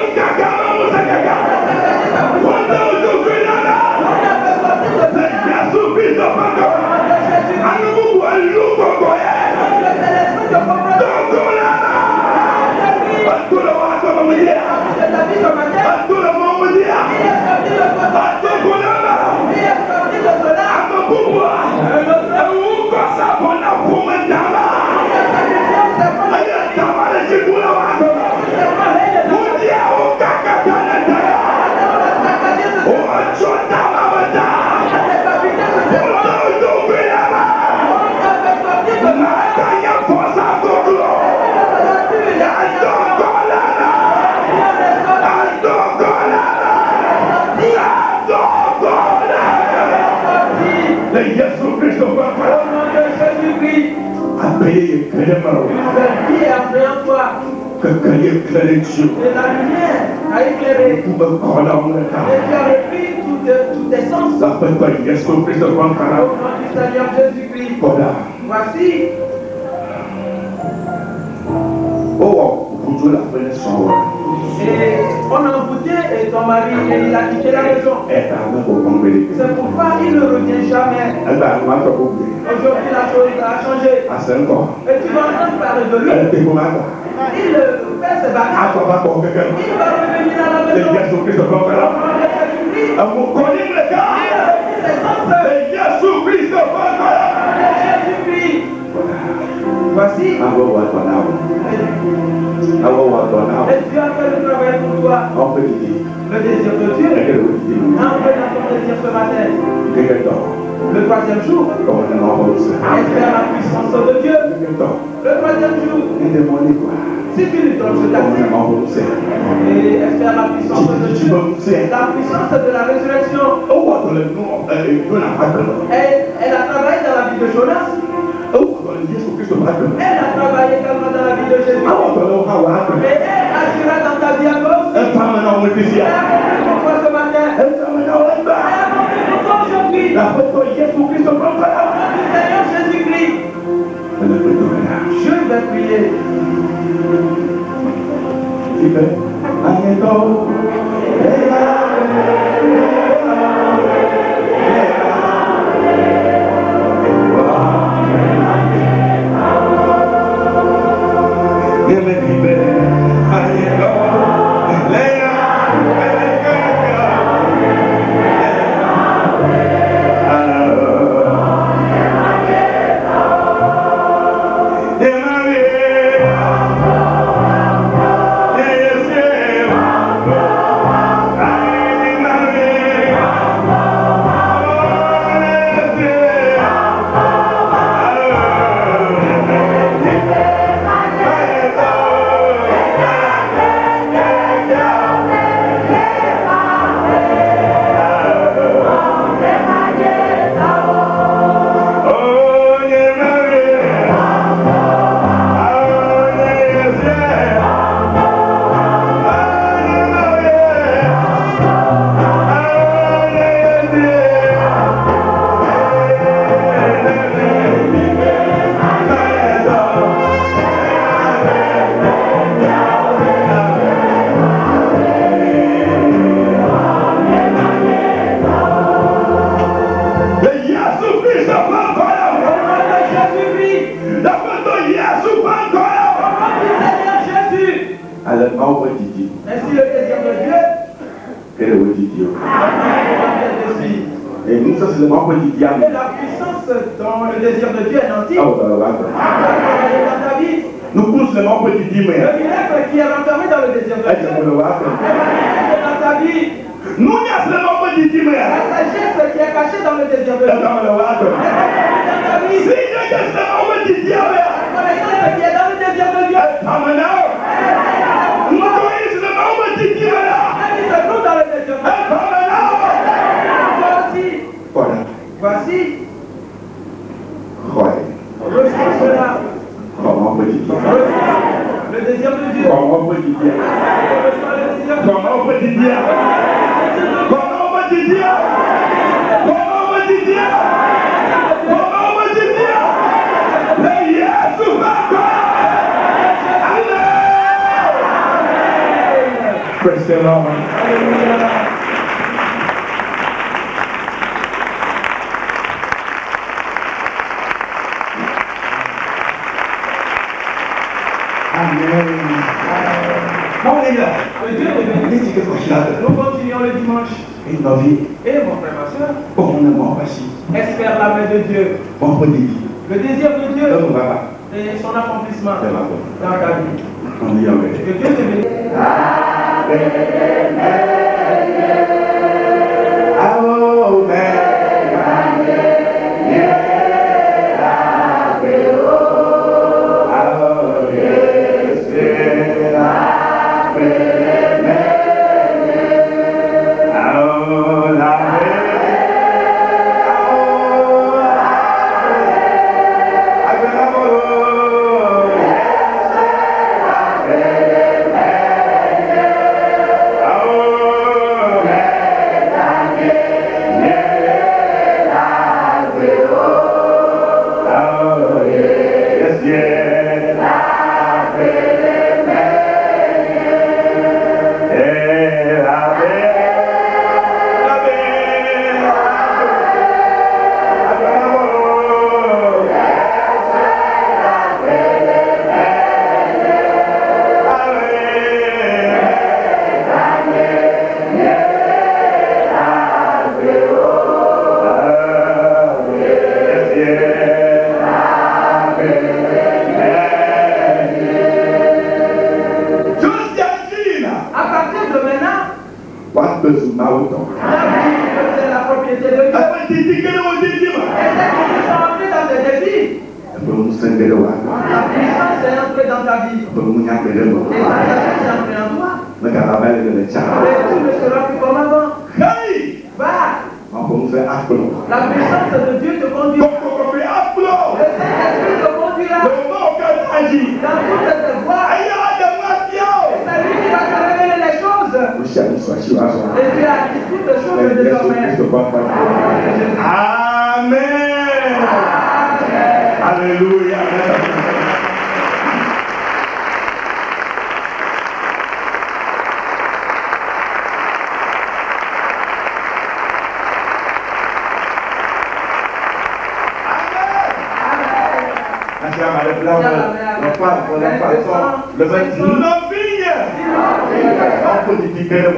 Et la lumière a éclairé. Et tu as repris tous tes sens. Au nom du Seigneur Jésus-Christ. Voici. Et on a embouté et ton mari il a quitté la maison. C'est pourquoi il ne revient jamais. Aujourd'hui la chose a changé. Et tu vas entendre parler de lui. Il fait ses bagages. Il va revenir à la maison. Jésus-Christ. Voici. Et Dieu a fait le travail pour toi. Le désir de Dieu. Un peu dans ton désir ce matin. Le troisième jour. Espère la puissance de Dieu. Le troisième jour. Si tu lui donnes, je t'accepte. Et espère la puissance de Dieu. La puissance de la résurrection. Elle a travaillé dans la vie de Jonas. Elle a travaillé également dans la vie de Jésus. Et elle agira dans ta vie à cause. Elle a montré pour toi ce matin. Elle a montré pour toi aujourd'hui. Au nom du Seigneur Jésus-Christ. Je vais prier. Ainsi le désir de Dieu. Et le Dieu. désir. Et nous, ça, c'est le membre du diable. Et la puissance dans le désir de Dieu est nantie. Ah, voilà, voilà. Dans ta vie, Nous poussons le membre du diable. le miracle qui est renfermé dans le désir de Ah, Dieu. c'est le membre. Dans ta vie, Nous, il y a le membre du diable. la sagesse qui est cachée dans le désir de Dieu. Dans Ta vie, si je laisse le membre du diable, la connaissance qui est dans le désir de Dieu. nous connaissons le membre du diable. La vie se trouve dans le désir de Dieu. Voilà. Voici, Ouais. reçois cela. Comment peut-il dire? Le désir de Dieu. Comment peut-il dire? Reçois le désir de Dieu. Comment peut-il dire? Comment peut-il dire? Comment peut-il dire? Comment peut-il dire? Le Jésus va Amen. Praise the Lord. Amen. On est là. Le Dieu de béni. Nous continuons le dimanche. Et nos vies, Et mon frère, ma soeur, on ne ment pas si. espère la main de Dieu. On peut dire. Le désir de Dieu Donc, on va. et son accomplissement C'est la bonne. dans ta vie. On dit Amen. Que Dieu te bénisse. C'est la propriété de Dieu. Et ceux qui sont entrés dans tes désirs, la puissance est entrée dans ta vie. Et sa sagesse est entrée en toi. Et tu ne seras plus comme avant. Va! La puissance de Dieu te conduit. Le Saint-Esprit te conduira dans toutes tes voies. Et c'est lui qui va te révéler les choses. Et tu as toutes les choses désormais. Amen. Alléluia. Le 29 vignes. On peut dire que le